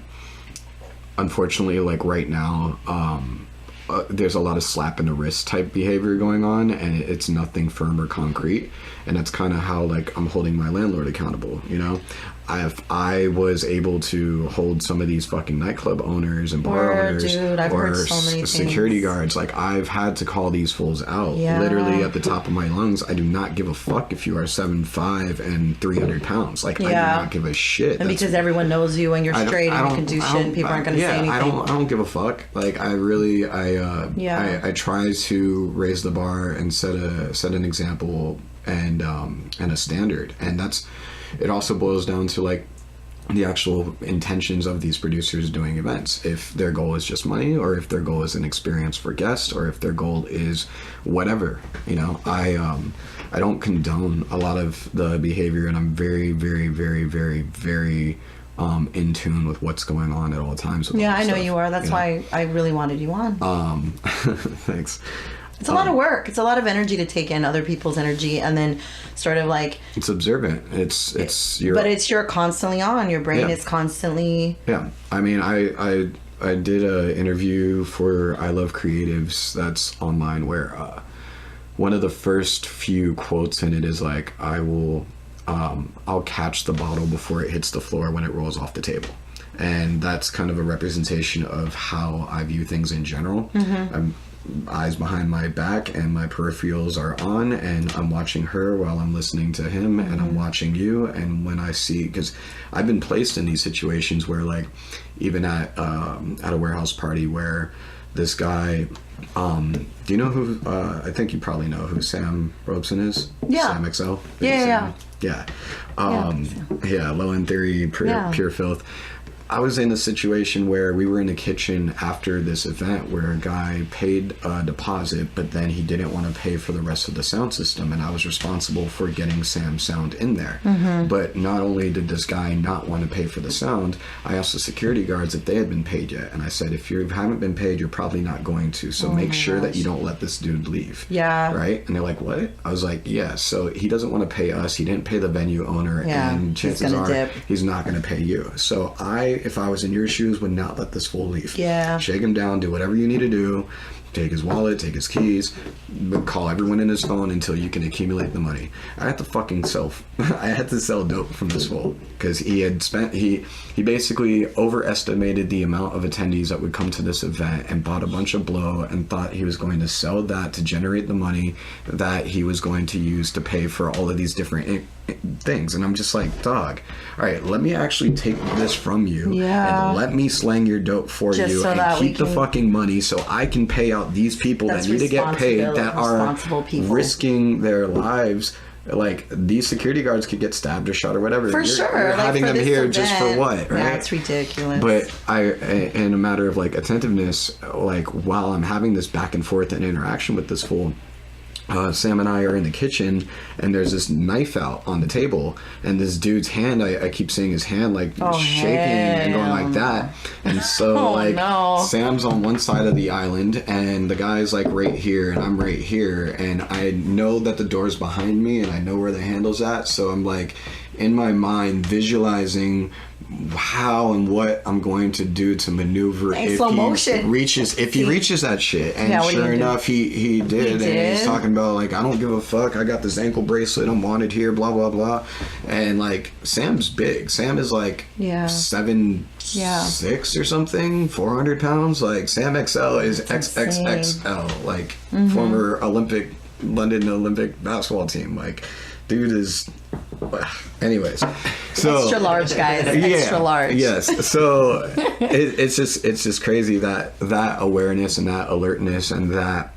[SPEAKER 2] unfortunately, like right now, there's a lot of slap in the wrist type behavior going on, and it's nothing firm or concrete. And that's kind of how like I'm holding my landlord accountable, you know. I was able to hold some of these fucking nightclub owners and bar owners
[SPEAKER 1] Dude, I've
[SPEAKER 2] or
[SPEAKER 1] heard so many
[SPEAKER 2] security
[SPEAKER 1] things.
[SPEAKER 2] guards. Like I've had to call these fools out
[SPEAKER 1] Yeah.
[SPEAKER 2] literally at the top of my lungs. I do not give a fuck if you are 7'5" and 300 pounds. Like I do
[SPEAKER 1] Yeah.
[SPEAKER 2] not give a shit.
[SPEAKER 1] And
[SPEAKER 2] That's
[SPEAKER 1] because everyone knows you and you're straight and you can do shit and people aren't going to say anything.
[SPEAKER 2] I don't give a fuck. Like I really, I try to raise the bar and set an example and a standard, and it also boils down to like the actual intentions of these producers doing events. If their goal is just money, or if their goal is an experience for guests, or if their goal is whatever, you know. I don't condone a lot of the behavior, and I'm very, very, very, very, very in tune with what's going on at all times. With
[SPEAKER 1] Yeah,
[SPEAKER 2] all
[SPEAKER 1] I
[SPEAKER 2] this
[SPEAKER 1] know
[SPEAKER 2] stuff,
[SPEAKER 1] you are. That's why I really wanted you on.
[SPEAKER 2] Thanks.
[SPEAKER 1] It's a lot of work. It's a lot of energy to take in other people's energy and then sort of like.
[SPEAKER 2] It's observant. It's your.
[SPEAKER 1] But you're constantly on. Your brain
[SPEAKER 2] Yeah.
[SPEAKER 1] is constantly.
[SPEAKER 2] Yeah, I mean, I did an interview for I Love Creatives that's online where one of the first few quotes in it is like, I'll catch the bottle before it hits the floor when it rolls off the table. And that's kind of a representation of how I view things in general. I'm eyes behind my back and my peripherals are on, and I'm watching her while I'm listening to him, and I'm watching you. And when I see, because I've been placed in these situations where like even at a warehouse party where this guy, do you know who, I think you probably know who Sam Robeson is?
[SPEAKER 1] Yeah.
[SPEAKER 2] Sam XL?
[SPEAKER 1] Yeah.
[SPEAKER 2] Yeah, Low End Theory, Pure Filth. I was in a situation where we were in the kitchen after this event where a guy paid a deposit, but then he didn't want to pay for the rest of the sound system, and I was responsible for getting Sam's sound in there. But not only did this guy not want to pay for the sound, I asked the security guards if they had been paid yet, and I said, if you haven't been paid, you're probably not going to, so make sure that you don't let this dude leave.
[SPEAKER 1] Yeah.
[SPEAKER 2] Right? And they're like, what? I was like, yeah, so he doesn't want to pay us, he didn't pay the venue owner,
[SPEAKER 1] Yeah,
[SPEAKER 2] and
[SPEAKER 1] he's
[SPEAKER 2] chances
[SPEAKER 1] gonna
[SPEAKER 2] are
[SPEAKER 1] dip.
[SPEAKER 2] he's not going to pay you. So if I was in your shoes, would not let this fool leave.
[SPEAKER 1] Yeah.
[SPEAKER 2] Shake him down, do whatever you need to do, take his wallet, take his keys, but call everyone in his phone until you can accumulate the money. I had to fucking I had to sell dope from this fool because he basically overestimated the amount of attendees that would come to this event and bought a bunch of blow and thought he was going to sell that to generate the money that he was going to use to pay for all of these different things. And I'm just like, dog, all right, let me actually take this from you
[SPEAKER 1] Yeah.
[SPEAKER 2] and let me slang your dope for
[SPEAKER 1] Just
[SPEAKER 2] you
[SPEAKER 1] so
[SPEAKER 2] and
[SPEAKER 1] that we
[SPEAKER 2] keep the
[SPEAKER 1] can-
[SPEAKER 2] fucking money so I can pay out these people that
[SPEAKER 1] That's
[SPEAKER 2] need to get paid, that are
[SPEAKER 1] responsible people.
[SPEAKER 2] risking their lives. Like, these security guards could get stabbed or shot or whatever.
[SPEAKER 1] For
[SPEAKER 2] You're
[SPEAKER 1] sure. Like,
[SPEAKER 2] having
[SPEAKER 1] for
[SPEAKER 2] them
[SPEAKER 1] this
[SPEAKER 2] here just for
[SPEAKER 1] event,
[SPEAKER 2] what, right?
[SPEAKER 1] That's ridiculous.
[SPEAKER 2] But in a matter of like attentiveness, like while I'm having this back and forth and interaction with this fool, Sam and I are in the kitchen, and there's this knife out on the table, and this dude's hand, I keep seeing his hand like shaking and going like that, and so
[SPEAKER 1] Oh,
[SPEAKER 2] like
[SPEAKER 1] no.
[SPEAKER 2] Sam's on one side of the island, and the guy's like right here, and I'm right here, and I know that the door's behind me, and I know where the handle's at, so I'm like, in my mind visualizing how and what I'm going to do to maneuver if
[SPEAKER 1] slow
[SPEAKER 2] he
[SPEAKER 1] motion.
[SPEAKER 2] reaches that shit. And
[SPEAKER 1] Yeah, what are you
[SPEAKER 2] sure
[SPEAKER 1] gonna do?
[SPEAKER 2] enough, he did. And he's talking about like, I don't give a fuck. I got this ankle bracelet. I'm wanted here. Blah blah blah. And like Sam's big. Sam is like
[SPEAKER 1] Yeah.
[SPEAKER 2] 7'6" or something, 400 pounds. Like Sam XL is XXXL. Like former London Olympic basketball team. Like dude is. Anyways, so
[SPEAKER 1] Extra large, guys. Extra large.
[SPEAKER 2] Yes. So it's just crazy that awareness and that alertness and that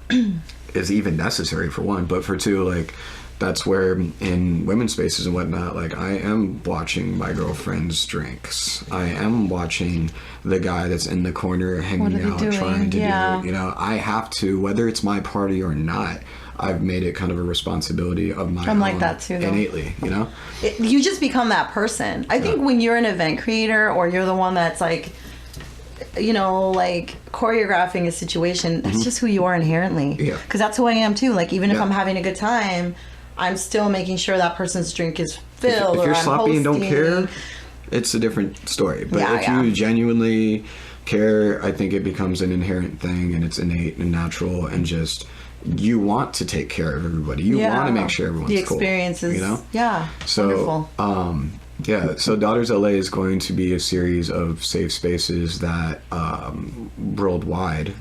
[SPEAKER 2] is even necessary for one, but for two, like that's where in women's spaces and whatnot, like I am watching my girlfriend's drinks. I am watching the guy that's in the corner hanging out, trying to do, you know, I have to, whether it's my party or not. I've made it kind of a responsibility of my own.
[SPEAKER 1] I'm like that too, though.
[SPEAKER 2] Innately, you know?
[SPEAKER 1] You just become that person. I think when you're an event creator or you're the one that's like, you know, like choreographing a situation, that's just who you are inherently.
[SPEAKER 2] Yeah.
[SPEAKER 1] Because that's who I am too. Like even if I'm having a good time, I'm still making sure that person's drink is filled.
[SPEAKER 2] If you're sloppy and don't care,
[SPEAKER 1] hosting.
[SPEAKER 2] it's a different story. But
[SPEAKER 1] Yeah,
[SPEAKER 2] if you genuinely care, I think it becomes an inherent thing and it's innate and natural and just you want to take care of everybody. You want to make sure everyone's
[SPEAKER 1] the
[SPEAKER 2] cool.
[SPEAKER 1] experiences,
[SPEAKER 2] You know?
[SPEAKER 1] Yeah.
[SPEAKER 2] So,
[SPEAKER 1] wonderful.
[SPEAKER 2] yeah, so Daughters LA is going to be a series of safe spaces that worldwide.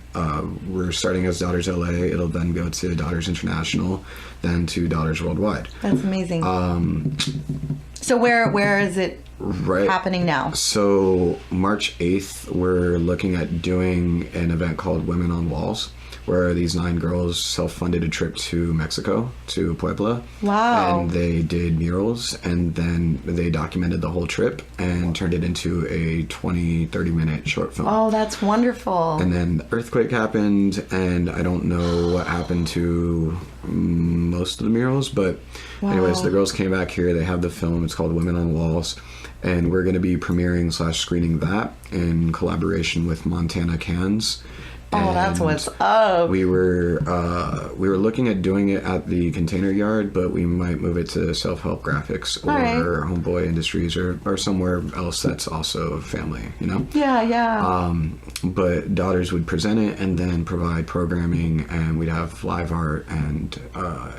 [SPEAKER 2] We're starting as Daughters LA. It'll then go to Daughters International, then to Daughters Worldwide.
[SPEAKER 1] That's amazing. So where is it
[SPEAKER 2] Right.
[SPEAKER 1] happening now?
[SPEAKER 2] So March 8th, we're looking at doing an event called Women on Walls, where these 9 girls self-funded a trip to Mexico, to Puebla.
[SPEAKER 1] Wow.
[SPEAKER 2] And they did murals, and then they documented the whole trip and turned it into a 20-30 minute short film.
[SPEAKER 1] Oh, that's wonderful.
[SPEAKER 2] And then the earthquake happened, and I don't know what happened to most of the murals, but anyways, the girls came back here. They have the film. It's called Women on Walls, and we're going to be premiering / screening that in collaboration with Montana Cans.
[SPEAKER 1] Oh, that's
[SPEAKER 2] And
[SPEAKER 1] what's up.
[SPEAKER 2] we were looking at doing it at the Container Yard, but we might move it to Self Help Graphics or
[SPEAKER 1] right.
[SPEAKER 2] Homeboy Industries or somewhere else that's also family, you know?
[SPEAKER 1] Yeah.
[SPEAKER 2] But Daughters would present it and then provide programming, and we'd have live art and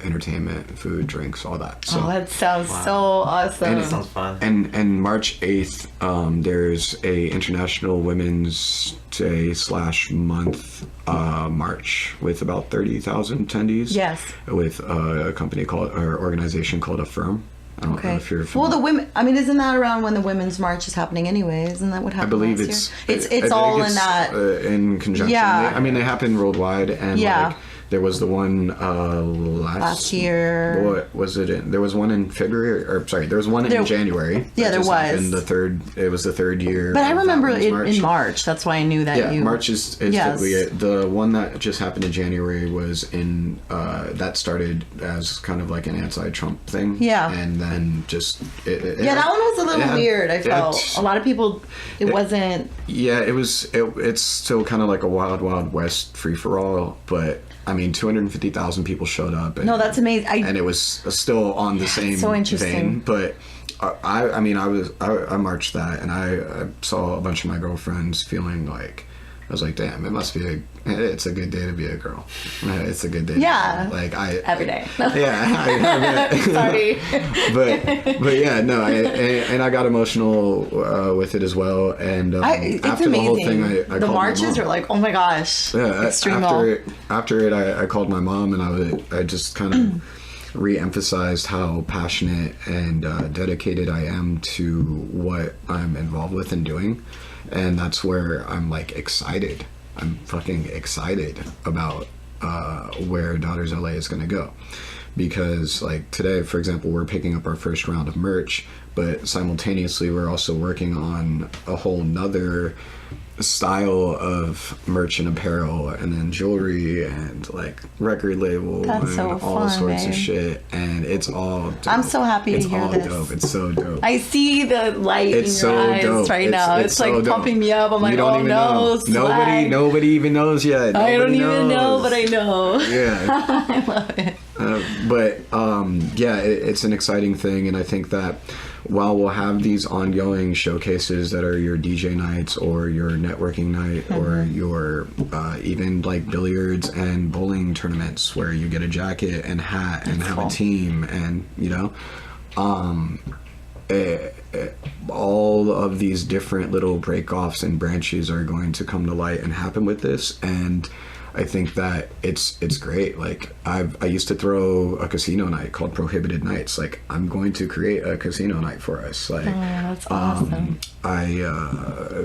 [SPEAKER 2] entertainment, food, drinks, all that. So,
[SPEAKER 1] that sounds so awesome.
[SPEAKER 2] and,
[SPEAKER 3] Sounds fun.
[SPEAKER 2] And March 8th, there's a International Women's Day / month march with about 30,000 attendees.
[SPEAKER 1] Yes.
[SPEAKER 2] With a company organization called Affirm. I don't know if you're familiar.
[SPEAKER 1] Well, the women. I mean, isn't that around when the Women's March is happening anyway? Isn't that what
[SPEAKER 2] I
[SPEAKER 1] happened?
[SPEAKER 2] believe
[SPEAKER 1] last
[SPEAKER 2] it's
[SPEAKER 1] year? It's all in that.
[SPEAKER 2] In conjunction.
[SPEAKER 1] Yeah.
[SPEAKER 2] They happen worldwide, and like there was the one last
[SPEAKER 1] year.
[SPEAKER 2] What was it? There was one in February, or sorry, there was one in January.
[SPEAKER 1] Yeah, there was.
[SPEAKER 2] It was the third year.
[SPEAKER 1] But I remember it
[SPEAKER 2] March.
[SPEAKER 1] in March. That's why I knew that.
[SPEAKER 2] Yeah, March is
[SPEAKER 1] Yes.
[SPEAKER 2] typically it. The one that just happened in January was in that started as kind of like an anti-Trump thing.
[SPEAKER 1] Yeah.
[SPEAKER 2] And then just
[SPEAKER 1] that one was a little weird. I felt a lot of people. It wasn't.
[SPEAKER 2] Yeah, it was. It's still kind of like a wild, wild west free for all, but. I mean, 250,000 people showed up. And,
[SPEAKER 1] No, that's amazing.
[SPEAKER 2] And it was still on the same
[SPEAKER 1] so interesting.
[SPEAKER 2] vein. But I marched that, and I saw a bunch of my girlfriends feeling like, I was like, damn, it's a good day to be a girl. It's a good day.
[SPEAKER 1] Yeah. Every day.
[SPEAKER 2] Yeah.
[SPEAKER 1] Sorry.
[SPEAKER 2] But yeah, no, and I got emotional with it as well. And
[SPEAKER 1] It's
[SPEAKER 2] after
[SPEAKER 1] amazing.
[SPEAKER 2] the whole thing, I
[SPEAKER 1] the
[SPEAKER 2] called my
[SPEAKER 1] marches
[SPEAKER 2] mom.
[SPEAKER 1] are like, oh my gosh.
[SPEAKER 2] Yeah,
[SPEAKER 1] extreme.
[SPEAKER 2] after it, I called my mom, and I just kind of re-emphasized how passionate and dedicated I am to what I'm involved with and doing, and that's where I'm like excited. I'm fucking excited about where Daughters LA is going to go, because like today, for example, we're picking up our first round of merch, but simultaneously we're also working on a whole nother style of merch and apparel, and then jewelry and like record label.
[SPEAKER 1] That's
[SPEAKER 2] and
[SPEAKER 1] so
[SPEAKER 2] all
[SPEAKER 1] fun,
[SPEAKER 2] sorts
[SPEAKER 1] babe.
[SPEAKER 2] of shit, and it's all dope.
[SPEAKER 1] I'm so happy to
[SPEAKER 2] it's
[SPEAKER 1] hear
[SPEAKER 2] all
[SPEAKER 1] this.
[SPEAKER 2] dope. It's so dope.
[SPEAKER 1] I see the light
[SPEAKER 2] It's
[SPEAKER 1] in your
[SPEAKER 2] so
[SPEAKER 1] eyes
[SPEAKER 2] dope.
[SPEAKER 1] right now. It's
[SPEAKER 2] so
[SPEAKER 1] like
[SPEAKER 2] dope.
[SPEAKER 1] pumping me up. I'm
[SPEAKER 2] You
[SPEAKER 1] like,
[SPEAKER 2] don't
[SPEAKER 1] oh
[SPEAKER 2] even
[SPEAKER 1] no,
[SPEAKER 2] know.
[SPEAKER 1] swag.
[SPEAKER 2] Nobody even knows yet.
[SPEAKER 1] I don't
[SPEAKER 2] Nobody
[SPEAKER 1] even know,
[SPEAKER 2] knows.
[SPEAKER 1] but I know.
[SPEAKER 2] Yeah.
[SPEAKER 1] I love it.
[SPEAKER 2] But it's an exciting thing, and I think that while we'll have these ongoing showcases that are your DJ nights or your networking night or your even like billiards and bowling tournaments where you get a jacket and hat and have a team, and all of these different little break-offs and branches are going to come to light and happen with this, and I think that it's great. Like I used to throw a casino night called Prohibited Nights. Like I'm going to create a casino night for us. Like
[SPEAKER 1] that's awesome.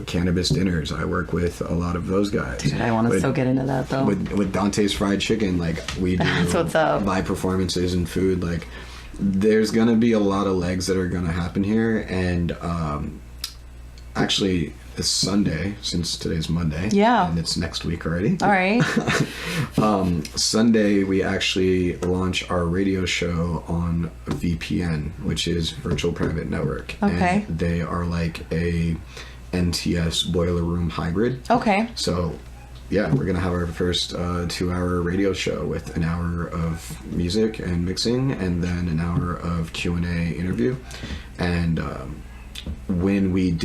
[SPEAKER 2] Cannabis dinners. I work with a lot of those guys.
[SPEAKER 1] Dude, I want to so get into that though.
[SPEAKER 2] With Dante's Fried Chicken, like we do
[SPEAKER 1] That's what's up.
[SPEAKER 2] live performances and food. Like there's gonna be a lot of legs that are gonna happen here, and actually this Sunday, since today's Monday, and it's next week already.
[SPEAKER 1] All right.
[SPEAKER 2] Sunday we actually launch our radio show on VPN, which is Virtual Private Network.
[SPEAKER 1] Okay.
[SPEAKER 2] And they are like a NTS Boiler Room hybrid.
[SPEAKER 1] Okay.
[SPEAKER 2] So yeah, we're gonna have our first 2-hour radio show with an hour of music and mixing, and then an hour of Q&A interview. And we've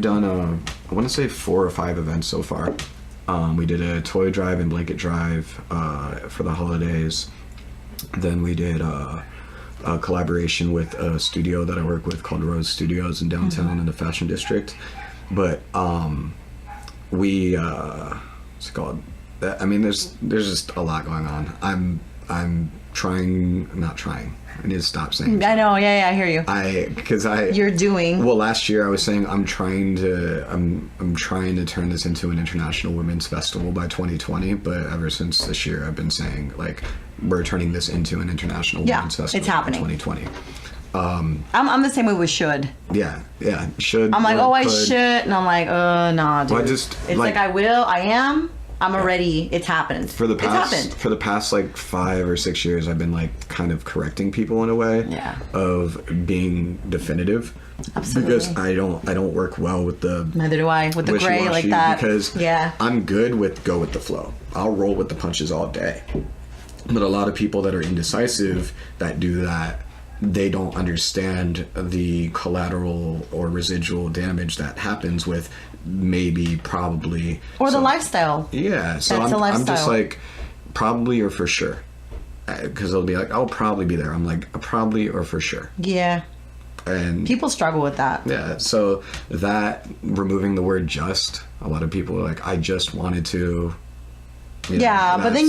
[SPEAKER 2] done I want to say 4 or 5 events so far. We did a toy drive and blanket drive for the holidays. Then we did a collaboration with a studio that I work with called Rose Studios in downtown in the Fashion District. But what's it called? I mean, there's just a lot going on. I'm not trying. I need to stop saying.
[SPEAKER 1] I know. Yeah, I hear you.
[SPEAKER 2] You're
[SPEAKER 1] doing.
[SPEAKER 2] Well, last year I was saying I'm trying to turn this into an international women's festival by 2020. But ever since this year, I've been saying like we're turning this into an international women's festival.
[SPEAKER 1] It's happening.
[SPEAKER 2] In 2020.
[SPEAKER 1] I'm the same way with should.
[SPEAKER 2] Yeah, should.
[SPEAKER 1] I'm like, I should, and I'm like, nah, dude.
[SPEAKER 2] Well,
[SPEAKER 1] it's like I will. I am. I'm already. It's happened.
[SPEAKER 2] For the past like 5 or 6 years, I've been like kind of correcting people in a way of being definitive.
[SPEAKER 1] Absolutely.
[SPEAKER 2] Because I don't work well with the.
[SPEAKER 1] Neither do I with the gray like that.
[SPEAKER 2] Because I'm good with go with the flow. I'll roll with the punches all day. But a lot of people that are indecisive that do that, they don't understand the collateral or residual damage that happens with probably
[SPEAKER 1] the lifestyle.
[SPEAKER 2] Yeah, so I'm just like probably or for sure, because they'll be like, I'll probably be there. I'm like probably or for sure.
[SPEAKER 1] Yeah.
[SPEAKER 2] And
[SPEAKER 1] people struggle with that.
[SPEAKER 2] Yeah, so that removing the word just, a lot of people are like, I just wanted to.
[SPEAKER 1] But then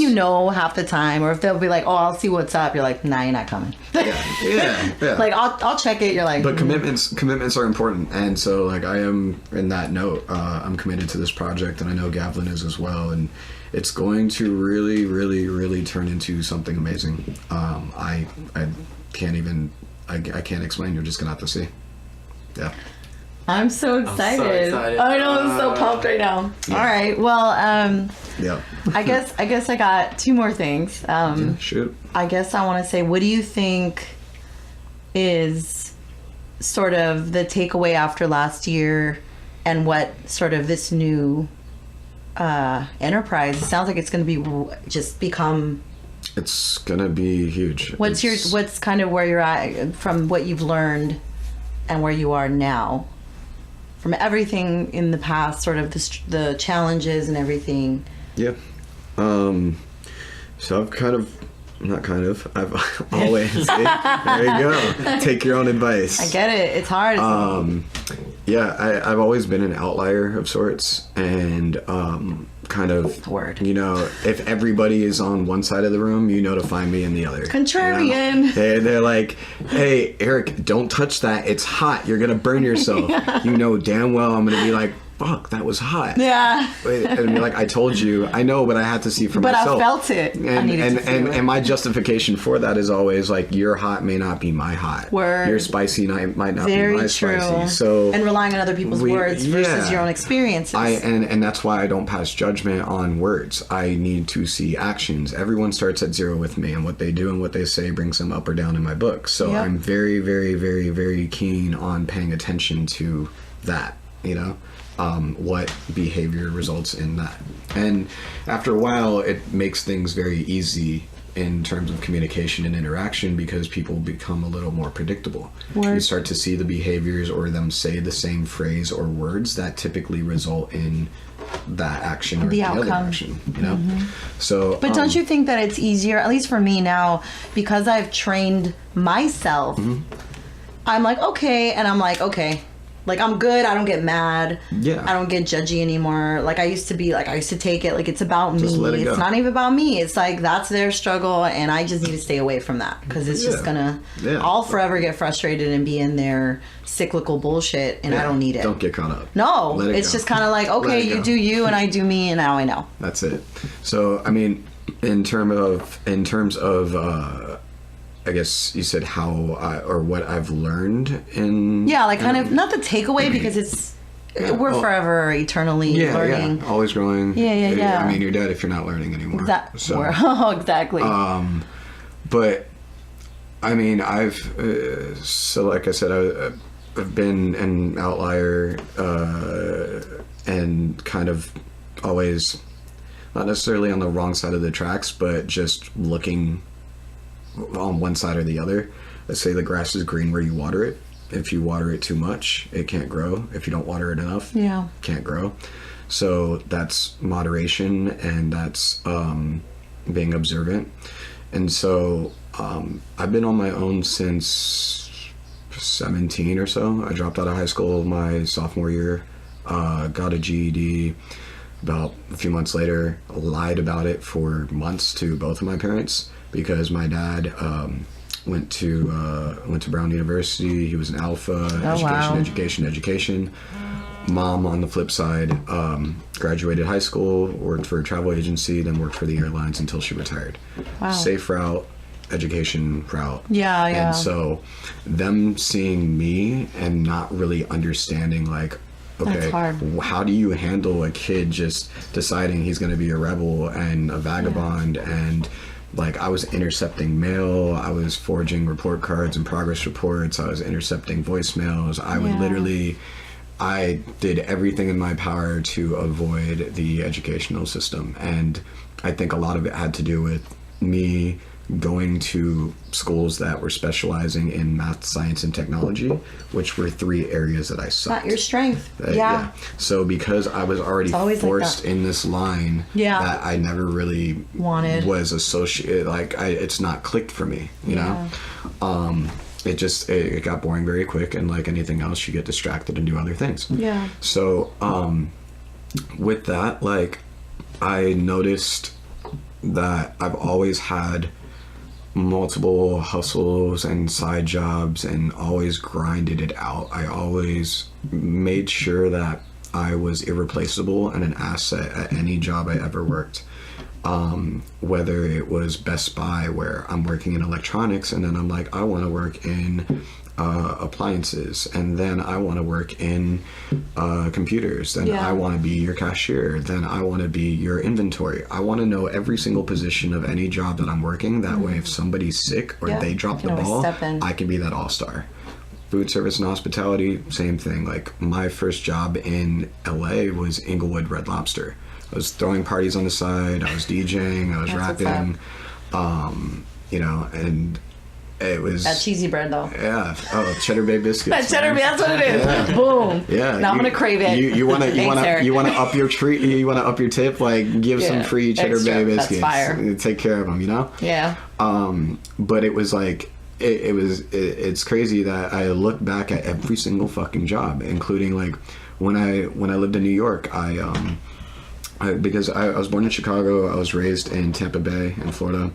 [SPEAKER 1] half the time, or if they'll be like, oh, I'll see what's up, you're like, nah, you're not coming.
[SPEAKER 2] Yeah.
[SPEAKER 1] Like I'll check it. You're like,
[SPEAKER 2] but commitments are important, and so like I am in that note. I'm committed to this project, and I know Gavlin is as well, and it's going to really, really, really turn into something amazing. I can't even I can't explain. You're just gonna have to see. Yeah.
[SPEAKER 1] I'm so excited. I know, I'm so pumped right now. Yeah. All right. Well, I guess I got 2 more things.
[SPEAKER 2] Shoot.
[SPEAKER 1] I guess I want to say, what do you think is sort of the takeaway after last year, and what sort of this new enterprise? It sounds like it's going to be become.
[SPEAKER 2] It's going to be huge.
[SPEAKER 1] What's kind of where you're at from what you've learned and where you are now? From everything in the past, sort of the challenges and everything.
[SPEAKER 2] Yeah. So I've I've always, there you go. Take your own advice.
[SPEAKER 1] I get it. It's hard.
[SPEAKER 2] I've always been an outlier of sorts, and if everybody is on one side of the room, to find me in the other.
[SPEAKER 1] Contrarian.
[SPEAKER 2] They're like, hey, Eric, don't touch that. It's hot. You're going to burn yourself. You know damn well I'm going to be like, fuck, that was hot.
[SPEAKER 1] Yeah.
[SPEAKER 2] And like, I told you, I know, but I had to see for myself.
[SPEAKER 1] But I felt it.
[SPEAKER 2] And my justification for that is always like, your hot may not be my hot.
[SPEAKER 1] Word.
[SPEAKER 2] Your spicy might not
[SPEAKER 1] Very
[SPEAKER 2] be my
[SPEAKER 1] true.
[SPEAKER 2] spicy. So
[SPEAKER 1] and relying on other people's words versus your own experiences.
[SPEAKER 2] And that's why I don't pass judgment on words. I need to see actions. Everyone starts at 0 with me, and what they do and what they say brings them up or down in my book. So I'm very, very, very, very keen on paying attention to that, what behavior results in that. And after a while, it makes things very easy in terms of communication and interaction because people become a little more predictable.
[SPEAKER 1] Word.
[SPEAKER 2] You start to see the behaviors or them say the same phrase or words that typically result in that action or
[SPEAKER 1] The
[SPEAKER 2] other
[SPEAKER 1] outcome.
[SPEAKER 2] action, you know? So
[SPEAKER 1] But don't you think that it's easier, at least for me now, because I've trained myself, I'm like, okay, and I'm like, okay. Like, I'm good. I don't get mad.
[SPEAKER 2] Yeah.
[SPEAKER 1] I don't get judgy anymore. Like, I used to be, like, I used to take it like it's about
[SPEAKER 2] Just
[SPEAKER 1] me.
[SPEAKER 2] let it go.
[SPEAKER 1] It's not even about me. It's like, that's their struggle, and I just need to stay away from that. Because it's just gonna, I'll forever get frustrated and be in their cyclical bullshit, and I don't need it.
[SPEAKER 2] Don't get caught up.
[SPEAKER 1] No,
[SPEAKER 2] Let it
[SPEAKER 1] it's
[SPEAKER 2] go.
[SPEAKER 1] just kind of like,
[SPEAKER 2] Let
[SPEAKER 1] okay,
[SPEAKER 2] it
[SPEAKER 1] you
[SPEAKER 2] go.
[SPEAKER 1] do you, and I do me, and now I know.
[SPEAKER 2] That's it. So, I mean, in terms of, I guess you said or what I've learned in.
[SPEAKER 1] Yeah, like kind of, not the takeaway, because it's, we're forever eternally learning.
[SPEAKER 2] Yeah, always growing.
[SPEAKER 1] Yeah.
[SPEAKER 2] I mean, you're dead if you're not learning anymore.
[SPEAKER 1] Exactly.
[SPEAKER 2] But I mean, so like I said, I've been an outlier and kind of always not necessarily on the wrong side of the tracks, but just looking on one side or the other. Let's say the grass is green where you water it. If you water it too much, it can't grow. If you don't water it enough, it can't grow. So that's moderation, and that's being observant. And so I've been on my own since 17 or so. I dropped out of high school my sophomore year, got a GED. About a few months later, lied about it for months to both of my parents because my dad went to Brown University. He was an alpha. Education. Mom, on the flip side, graduated high school, worked for a travel agency, then worked for the airlines until she retired.
[SPEAKER 1] Wow.
[SPEAKER 2] Safe route, education route.
[SPEAKER 1] Yeah.
[SPEAKER 2] And so them seeing me and not really understanding, like, okay,
[SPEAKER 1] That's hard.
[SPEAKER 2] how do you handle a kid just deciding he's going to be a rebel and a vagabond? And like, I was intercepting mail, I was forging report cards and progress reports, I was intercepting voicemails. I did everything in my power to avoid the educational system. And I think a lot of it had to do with me going to schools that were specializing in math, science, and technology, which were three areas that I sucked.
[SPEAKER 1] Not your strength.
[SPEAKER 2] So because I was already forced in this line that I never really
[SPEAKER 1] wanted,
[SPEAKER 2] was associated, like it's not clicked for me, you know? It got boring very quick, and like anything else, you get distracted and do other things.
[SPEAKER 1] Yeah.
[SPEAKER 2] So with that, like, I noticed that I've always had multiple hustles and side jobs and always grinded it out. I always made sure that I was irreplaceable and an asset at any job I ever worked. Whether it was Best Buy, where I'm working in electronics, and then I'm like, I want to work in appliances, and then I want to work in computers, then I want to be your cashier, then I want to be your inventory. I want to know every single position of any job that I'm working. That way, if somebody's sick or they drop the ball, I can be that all-star. Food service and hospitality, same thing. Like, my first job in LA was Inglewood Red Lobster. I was throwing parties on the side, I was DJing, I was rapping, you know, and it was
[SPEAKER 1] that cheesy bread though.
[SPEAKER 2] Yeah. Oh, Cheddar Bay biscuits.
[SPEAKER 1] That Cheddar Bay, that's what it is.
[SPEAKER 2] Yeah.
[SPEAKER 1] Boom.
[SPEAKER 2] Yeah.
[SPEAKER 1] Now I'm gonna crave it.
[SPEAKER 2] You want to up your treat. You want to up your tip. Like, give some free Cheddar Bay biscuits.
[SPEAKER 1] That's fire.
[SPEAKER 2] Take care of them. You know.
[SPEAKER 1] Yeah.
[SPEAKER 2] But it was like it's crazy that I look back at every single fucking job, including like when I lived in New York. Because I was born in Chicago, I was raised in Tampa Bay in Florida,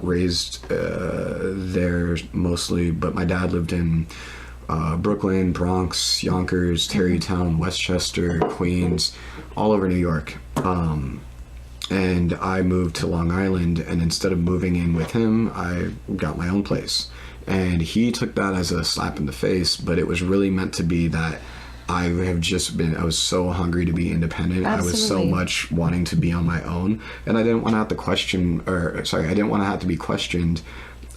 [SPEAKER 2] raised there mostly, but my dad lived in Brooklyn, Bronx, Yonkers, Tarrytown, Westchester, Queens, all over New York. And I moved to Long Island, and instead of moving in with him, I got my own place. And he took that as a slap in the face, but it was really meant to be that I was so hungry to be independent.
[SPEAKER 1] Absolutely.
[SPEAKER 2] I was so much wanting to be on my own, and I didn't want to have to I didn't want to have to be questioned.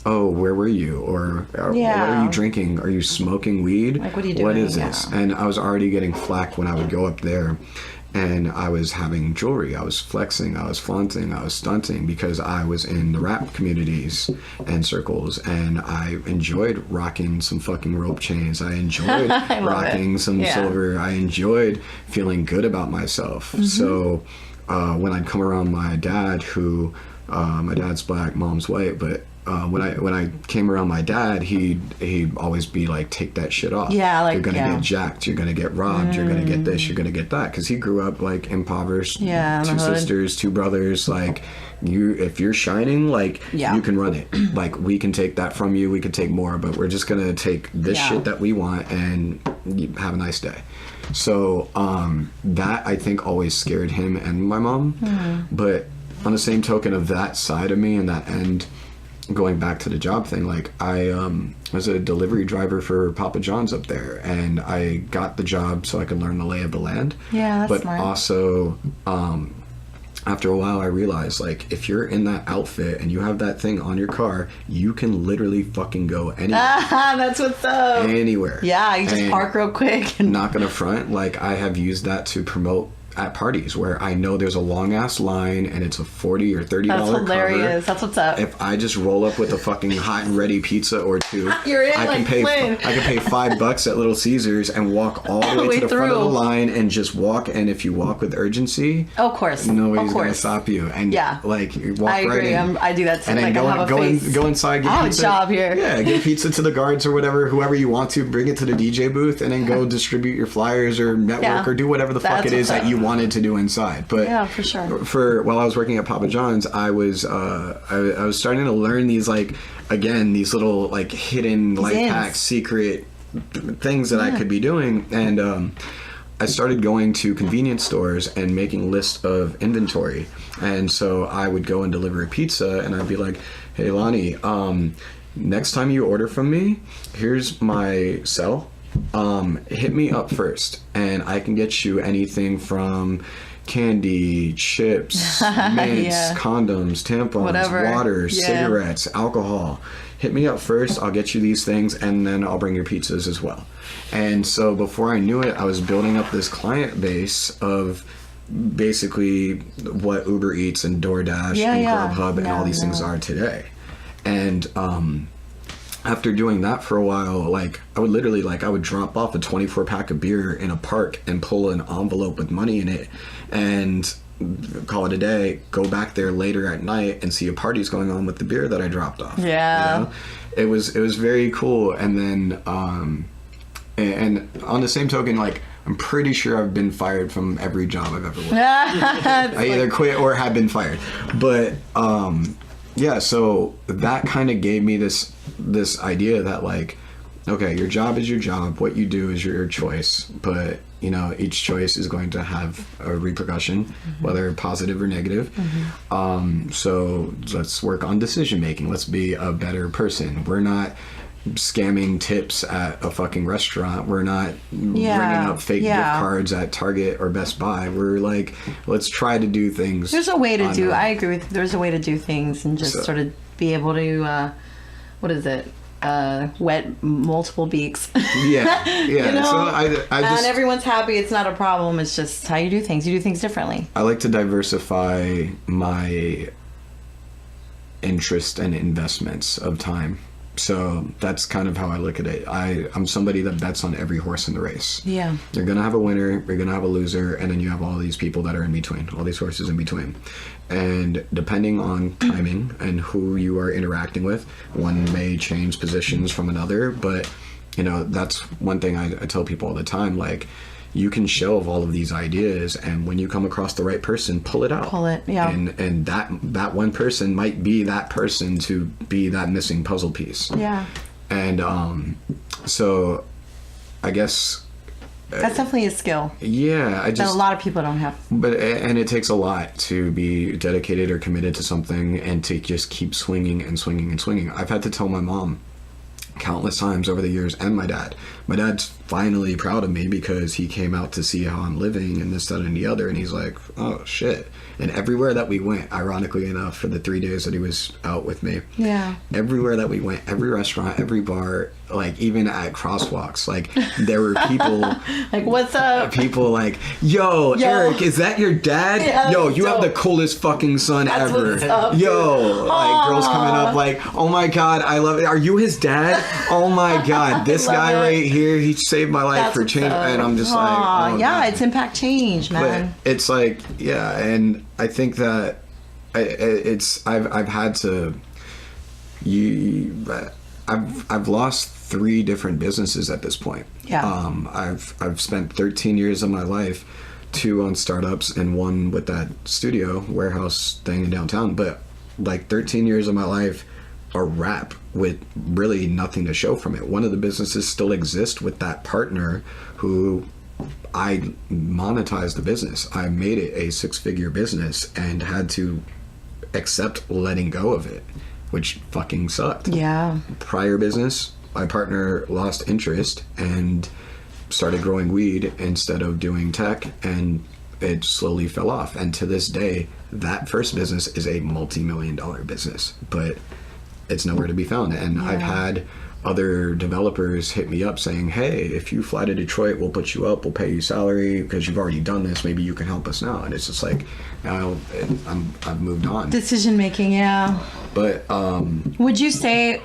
[SPEAKER 2] Oh, where were you? Or what are you drinking? Are you smoking weed?
[SPEAKER 1] Like, what are you doing?
[SPEAKER 2] What is this? And I was already getting flack when I would go up there. and I was having jewelry. I was flexing, I was flaunting, I was stunting because I was in the rap communities and circles, and I enjoyed rocking some fucking rope chains. I enjoyed rocking some silver. I enjoyed feeling good about myself. So when I'd come around my dad, who my dad's black, mom's white, but when I came around my dad, he'd always be like, take that shit off.
[SPEAKER 1] Yeah, like,
[SPEAKER 2] you're gonna get jacked, you're gonna get robbed, you're gonna get this, you're gonna get that, because he grew up like impoverished.
[SPEAKER 1] Yeah,
[SPEAKER 2] two sisters, two brothers. Like, if you're shining, like, you can run it. Like, we can take that from you, we can take more, but we're just gonna take this shit that we want and have a nice day. So that, I think, always scared him and my mom. But on the same token of that side of me and that end, going back to the job thing, like, I was a delivery driver for Papa John's up there, and I got the job so I could learn the lay of the land.
[SPEAKER 1] Yeah, that's
[SPEAKER 2] but
[SPEAKER 1] smart.
[SPEAKER 2] Also, after a while, I realized, like, if you're in that outfit and you have that thing on your car, you can literally fucking go anywhere.
[SPEAKER 1] That's what's up.
[SPEAKER 2] Anywhere.
[SPEAKER 1] Yeah, you just park real quick. And
[SPEAKER 2] not gonna front, like, I have used that to promote at parties where I know there's a long ass line and it's a $40 or $30
[SPEAKER 1] that's hilarious.
[SPEAKER 2] cover.
[SPEAKER 1] That's what's up.
[SPEAKER 2] If I just roll up with a fucking hot and ready pizza or two,
[SPEAKER 1] You're in,
[SPEAKER 2] I can
[SPEAKER 1] like,
[SPEAKER 2] pay
[SPEAKER 1] Flynn.
[SPEAKER 2] I can pay $5 at Little Caesars and walk all the way to the front of the line and just walk. And if you walk with urgency,
[SPEAKER 1] of course,
[SPEAKER 2] nobody's gonna stop you. And like, you walk
[SPEAKER 1] I agree.
[SPEAKER 2] right in.
[SPEAKER 1] I do that too.
[SPEAKER 2] And then
[SPEAKER 1] like,
[SPEAKER 2] go inside. Get
[SPEAKER 1] I have
[SPEAKER 2] pizza.
[SPEAKER 1] a job here.
[SPEAKER 2] Yeah, give pizza to the guards or whoever you want to. Bring it to the DJ booth and then go distribute your flyers or network or do whatever the fuck it is that you wanted to do inside. But
[SPEAKER 1] yeah, for sure.
[SPEAKER 2] While I was working at Papa John's, I was I was starting to learn these, like, again, these little, like, hidden life hacks, secret things that I could be doing, and I started going to convenience stores and making lists of inventory. And so I would go and deliver a pizza, and I'd be like, hey, Lonnie, next time you order from me, here's my cell. Hit me up first, and I can get you anything from candy, chips, mints, condoms, tampons, water, cigarettes, alcohol. Hit me up first, I'll get you these things, and then I'll bring your pizzas as well. And so before I knew it, I was building up this client base of basically what Uber Eats and DoorDash and Grubhub and all these things are today. And after doing that for a while, like, I would literally, like, I would drop off a 24 pack of beer in a park and pull an envelope with money in it and call it a day, go back there later at night and see a party's going on with the beer that I dropped off.
[SPEAKER 1] Yeah.
[SPEAKER 2] You know? It was very cool. And then and on the same token, like, I'm pretty sure I've been fired from every job I've ever worked. I either quit or have been fired. But yeah, so that kind of gave me this idea that, like, okay, your job is your job, what you do is your choice, but, you know, each choice is going to have a repercussion, whether positive or negative. So let's work on decision making. Let's be a better person. We're not scamming tips at a fucking restaurant. We're not bringing up fake gift cards at Target or Best Buy. We're like, let's try to do things.
[SPEAKER 1] There's a way to do. I agree with you. There's a way to do things and just sort of be able to, what is it? Wet multiple beaks.
[SPEAKER 2] Yeah.
[SPEAKER 1] You know?
[SPEAKER 2] So I just,
[SPEAKER 1] and everyone's happy. It's not a problem. It's just how you do things. You do things differently.
[SPEAKER 2] I like to diversify my interest and investments of time. So that's kind of how I look at it. I'm somebody that bets on every horse in the race.
[SPEAKER 1] Yeah.
[SPEAKER 2] You're going to have a winner, you're going to have a loser, and then you have all these people that are in between, all these horses in between. And depending on timing and who you are interacting with, one may change positions from another. But, you know, that's one thing I tell people all the time. Like, you can shelve all of these ideas, and when you come across the right person, pull it out.
[SPEAKER 1] Pull it, yeah.
[SPEAKER 2] And that one person might be that person to be that missing puzzle piece.
[SPEAKER 1] Yeah.
[SPEAKER 2] And so I guess
[SPEAKER 1] that's definitely a skill.
[SPEAKER 2] Yeah,
[SPEAKER 1] that a lot of people don't have.
[SPEAKER 2] But and it takes a lot to be dedicated or committed to something and to just keep swinging and swinging and swinging. I've had to tell my mom countless times over the years, and my dad. My dad's finally proud of me because he came out to see how I'm living and this, that, and the other. And he's like, oh, shit. And everywhere that we went, ironically enough, for the 3 days that he was out with me,
[SPEAKER 1] Yeah.
[SPEAKER 2] everywhere that we went, every restaurant, every bar, like even at crosswalks, like there were people
[SPEAKER 1] Like, what's up?
[SPEAKER 2] people like, yo, Eric, is that your dad?
[SPEAKER 1] Yeah,
[SPEAKER 2] Yo,
[SPEAKER 1] that's
[SPEAKER 2] you have the
[SPEAKER 1] dope.
[SPEAKER 2] coolest fucking son
[SPEAKER 1] That's
[SPEAKER 2] ever.
[SPEAKER 1] what's up, dude.
[SPEAKER 2] Yo, like girls coming up like, oh my god, I love it. Are you his dad? Oh my god, this
[SPEAKER 1] love
[SPEAKER 2] guy
[SPEAKER 1] it.
[SPEAKER 2] right here, he saved my life
[SPEAKER 1] That's
[SPEAKER 2] for
[SPEAKER 1] what's
[SPEAKER 2] change.
[SPEAKER 1] up.
[SPEAKER 2] And I'm just like,
[SPEAKER 1] Aw,
[SPEAKER 2] oh,
[SPEAKER 1] yeah,
[SPEAKER 2] God.
[SPEAKER 1] it's impact change,
[SPEAKER 2] But
[SPEAKER 1] man.
[SPEAKER 2] it's like, yeah, and I think that I've had to I've lost 3 different businesses at this point.
[SPEAKER 1] Yeah.
[SPEAKER 2] I've spent 13 years of my life, 2 on startups and 1 with that studio warehouse thing in downtown. But like 13 years of my life are wrap with really nothing to show from it. One of the businesses still exists with that partner who I monetized the business. I made it a 6-figure business and had to accept letting go of it, which fucking sucked.
[SPEAKER 1] Yeah.
[SPEAKER 2] Prior business, my partner lost interest and started growing weed instead of doing tech, and it slowly fell off. And to this day, that first business is a multi-million-dollar business, but it's nowhere to be found. And I've had other developers hit me up saying, hey, if you fly to Detroit, we'll put you up, we'll pay you salary because you've already done this, maybe you can help us now. And it's just like, I've moved on.
[SPEAKER 1] Decision making, yeah.
[SPEAKER 2] But
[SPEAKER 1] Would you say,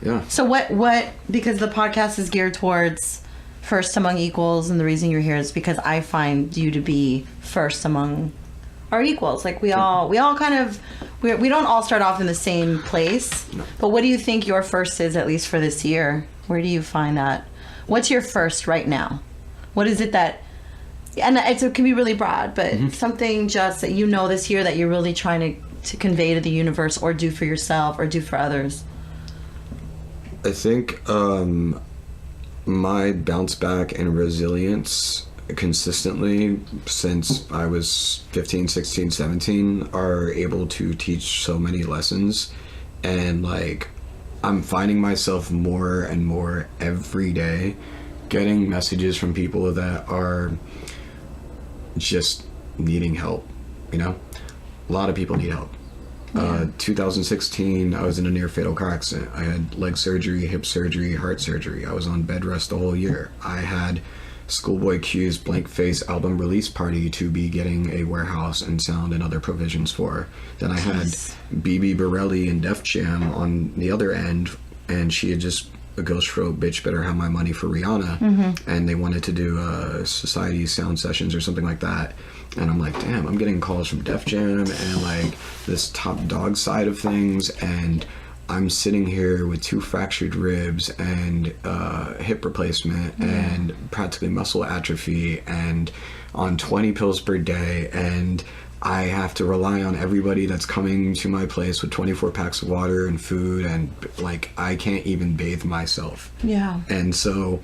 [SPEAKER 2] yeah,
[SPEAKER 1] so what, because the podcast is geared towards first among equals, and the reason you're here is because I find you to be first among our equals. Like we all kind of, we don't all start off in the same place, but what do you think your first is, at least for this year? Where do you find that? What's your first right now? What is it that, and it can be really broad, but something just that you know this year that you're really trying to convey to the universe or do for yourself or do for others?
[SPEAKER 2] I think my bounce back and resilience consistently since I was 15, 16, 17 are able to teach so many lessons. And like, I'm finding myself more and more every day getting messages from people that are just needing help, you know? A lot of people need help. 2016, I was in a near fatal car accident. I had leg surgery, hip surgery, heart surgery. I was on bed rest the whole year. I had Schoolboy Q's Blank Face album release party to be getting a warehouse and sound and other provisions for. Then I had BB Borelli and Def Jam on the other end, and she had just a ghost wrote Bitch Better Have My Money for Rihanna, and they wanted to do society sound sessions or something like that. And I'm like, damn, I'm getting calls from Def Jam and like this Top Dog side of things, and I'm sitting here with 2 fractured ribs and hip replacement and practically muscle atrophy and on 20 pills per day, and I have to rely on everybody that's coming to my place with 24 packs of water and food, and like I can't even bathe myself.
[SPEAKER 1] Yeah.
[SPEAKER 2] And so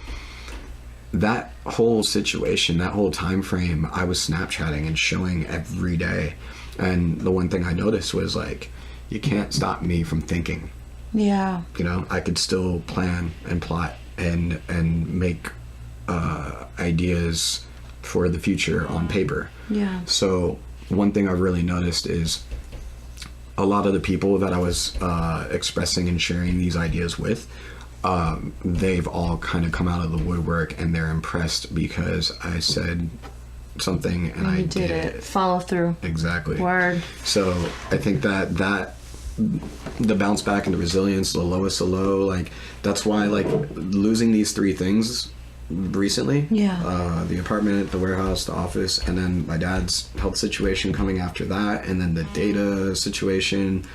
[SPEAKER 2] that whole situation, that whole time frame, I was Snapchatting and showing every day. And the one thing I noticed was like, you can't stop me from thinking.
[SPEAKER 1] Yeah.
[SPEAKER 2] You know, I could still plan and plot and make ideas for the future on paper.
[SPEAKER 1] Yeah.
[SPEAKER 2] So one thing I've really noticed is a lot of the people that I was expressing and sharing these ideas with, they've all kind of come out of the woodwork and they're impressed because I said something and I did it.
[SPEAKER 1] Follow through.
[SPEAKER 2] Exactly.
[SPEAKER 1] Word.
[SPEAKER 2] So I think that the bounce back and the resilience, the lowest of low, like that's why like losing these 3 things recently, the apartment, the warehouse, the office, and then my dad's health situation coming after that, and then the data situation,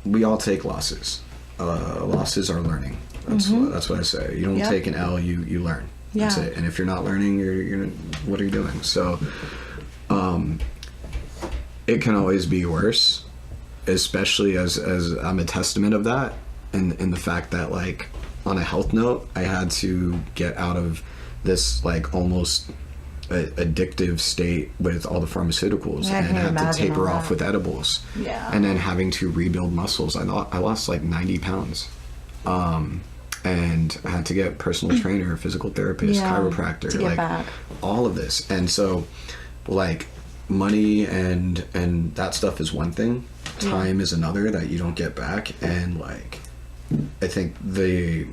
[SPEAKER 2] we all take losses. Losses are learning. That's what I say. You don't take an L, you learn. That's it. And if you're not learning, you're what are you doing? So it can always be worse, especially as I'm a testament of that, and the fact that like on a health note, I had to get out of this like almost addictive state with all the pharmaceuticals and had to taper off with edibles. Yeah. And then having to rebuild muscles. I lost like 90 pounds. and I had to get personal trainer, physical therapist,
[SPEAKER 1] Yeah,
[SPEAKER 2] chiropractor,
[SPEAKER 1] to get
[SPEAKER 2] like
[SPEAKER 1] back.
[SPEAKER 2] all of this. And so like money and that stuff is one thing. Time is another that you don't get back. And like I think the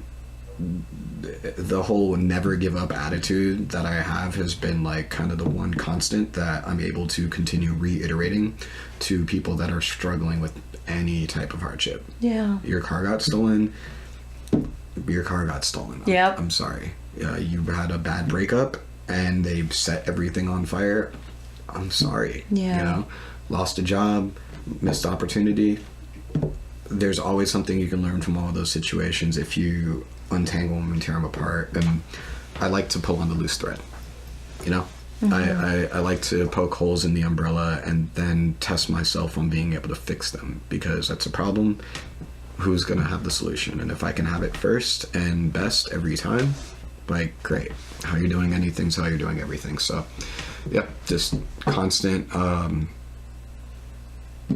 [SPEAKER 2] whole never give up attitude that I have has been like kind of the one constant that I'm able to continue reiterating to people that are struggling with any type of hardship.
[SPEAKER 1] Yeah.
[SPEAKER 2] Your car got stolen. Your car got stolen.
[SPEAKER 1] Yep.
[SPEAKER 2] I'm sorry. You had a bad breakup and they set everything on fire. I'm sorry.
[SPEAKER 1] Yeah.
[SPEAKER 2] You know, lost a job, missed opportunity. There's always something you can learn from all of those situations if you untangle them and tear them apart. And I like to pull on the loose thread. You know, I like to poke holes in the umbrella and then test myself on being able to fix them, because that's a problem. Who's gonna have the solution? And if I can have it first and best every time, like, great. How you're doing anything's how you're doing everything. So yep, just constant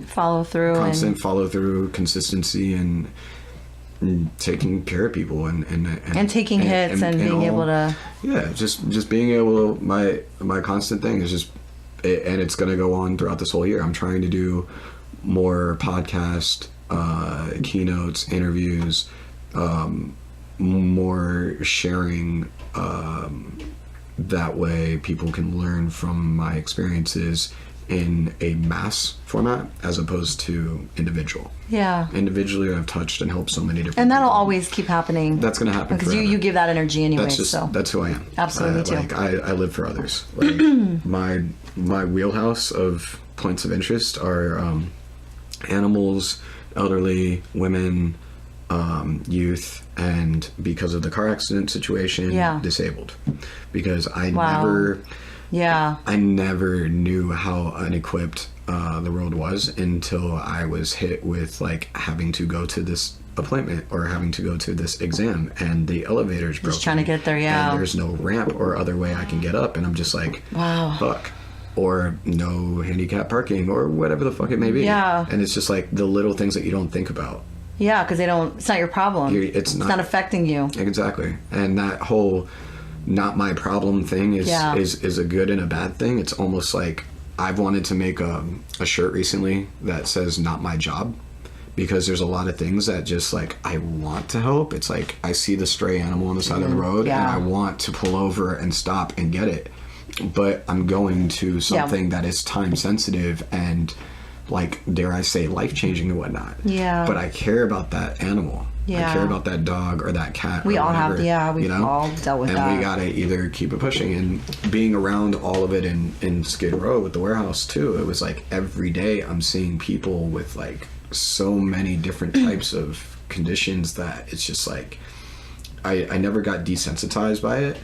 [SPEAKER 1] Follow through.
[SPEAKER 2] follow through, consistency, and taking care of people and
[SPEAKER 1] taking hits and being able to.
[SPEAKER 2] Yeah, just being able. My constant thing is just, and it's gonna go on throughout this whole year. I'm trying to do more podcast, keynotes, interviews, more sharing. That way, people can learn from my experiences in a mass format as opposed to individual.
[SPEAKER 1] Yeah.
[SPEAKER 2] Individually, I've touched and helped so many different
[SPEAKER 1] And that'll
[SPEAKER 2] people.
[SPEAKER 1] always keep happening.
[SPEAKER 2] That's going to happen
[SPEAKER 1] because
[SPEAKER 2] forever.
[SPEAKER 1] you give that energy anyway.
[SPEAKER 2] That's who I am.
[SPEAKER 1] Absolutely, me too.
[SPEAKER 2] Like, I live for others. Like my wheelhouse of points of interest are animals, elderly, women, youth, and because of the car accident situation, disabled. Because I never knew how unequipped the world was until I was hit with like having to go to this appointment or having to go to this exam, and the elevator's broken.
[SPEAKER 1] Just trying to get there, yeah.
[SPEAKER 2] And there's no ramp or other way I can get up, and I'm just like,
[SPEAKER 1] wow,
[SPEAKER 2] fuck. Or no handicap parking or whatever the fuck it may be.
[SPEAKER 1] Yeah.
[SPEAKER 2] And it's just like the little things that you don't think about.
[SPEAKER 1] Yeah, because it's not your problem. It's not affecting you.
[SPEAKER 2] Exactly. And that whole not my problem thing is a good and a bad thing. It's almost like I've wanted to make a shirt recently that says not my job, because there's a lot of things that just like I want to help. It's like I see the stray animal on the side of the road and I want to pull over and stop and get it. But I'm going to something that is time sensitive and, like, dare I say, life-changing and whatnot.
[SPEAKER 1] Yeah.
[SPEAKER 2] But I care about that animal.
[SPEAKER 1] Yeah.
[SPEAKER 2] I care about that dog or that cat.
[SPEAKER 1] We
[SPEAKER 2] or
[SPEAKER 1] all
[SPEAKER 2] whatever,
[SPEAKER 1] have, we've all dealt with that.
[SPEAKER 2] And we gotta either keep it pushing. And being around all of it in Skid Row with the warehouse too, it was like every day I'm seeing people with like so many different types of conditions that it's just like I never got desensitized by it.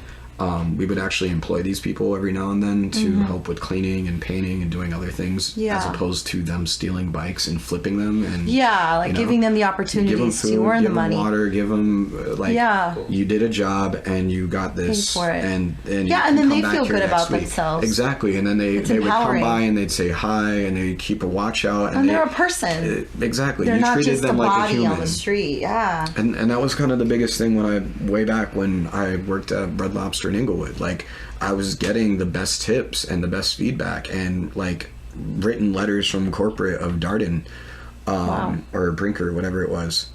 [SPEAKER 2] We would actually employ these people every now and then to help with cleaning and painting and doing other things, as opposed to them stealing bikes and flipping them and
[SPEAKER 1] giving them the opportunities to earn the money.
[SPEAKER 2] Give them water, give them you did a job and you got this,
[SPEAKER 1] paid for it.
[SPEAKER 2] and
[SPEAKER 1] then they feel good about themselves.
[SPEAKER 2] Exactly, and then they would come by and they'd say hi and they'd keep a watch out, and
[SPEAKER 1] they're a person.
[SPEAKER 2] Exactly,
[SPEAKER 1] they're
[SPEAKER 2] you
[SPEAKER 1] not
[SPEAKER 2] treated
[SPEAKER 1] just
[SPEAKER 2] them
[SPEAKER 1] a
[SPEAKER 2] like
[SPEAKER 1] body
[SPEAKER 2] a human
[SPEAKER 1] on the street.
[SPEAKER 2] And that was kind of the biggest thing way back when I worked at Red Lobster in Inglewood. Like, I was getting the best tips and the best feedback and like written letters from corporate of Darden or Brinker, whatever it was,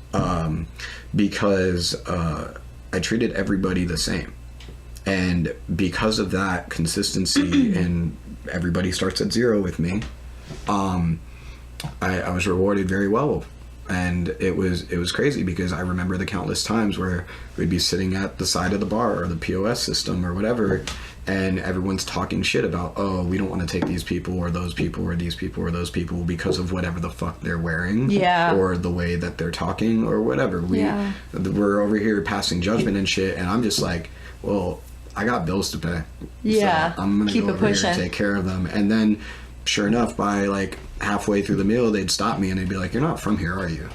[SPEAKER 2] because I treated everybody the same. And because of that consistency and everybody starts at zero with me, I was rewarded very well. And it was crazy, because I remember the countless times where we'd be sitting at the side of the bar or the POS system or whatever, and everyone's talking shit about, oh, we don't want to take these people or those people or these people or those people because of whatever the fuck they're wearing, or the way that they're talking or whatever. We're over here passing judgment and shit, and I'm just like, well, I got bills to pay.
[SPEAKER 1] Yeah,
[SPEAKER 2] so I'm gonna
[SPEAKER 1] keep
[SPEAKER 2] go
[SPEAKER 1] it
[SPEAKER 2] over
[SPEAKER 1] pushing.
[SPEAKER 2] here and take care of them. And then, sure enough, by like halfway through the meal, they'd stop me and they'd be like, "You're not from here, are you?"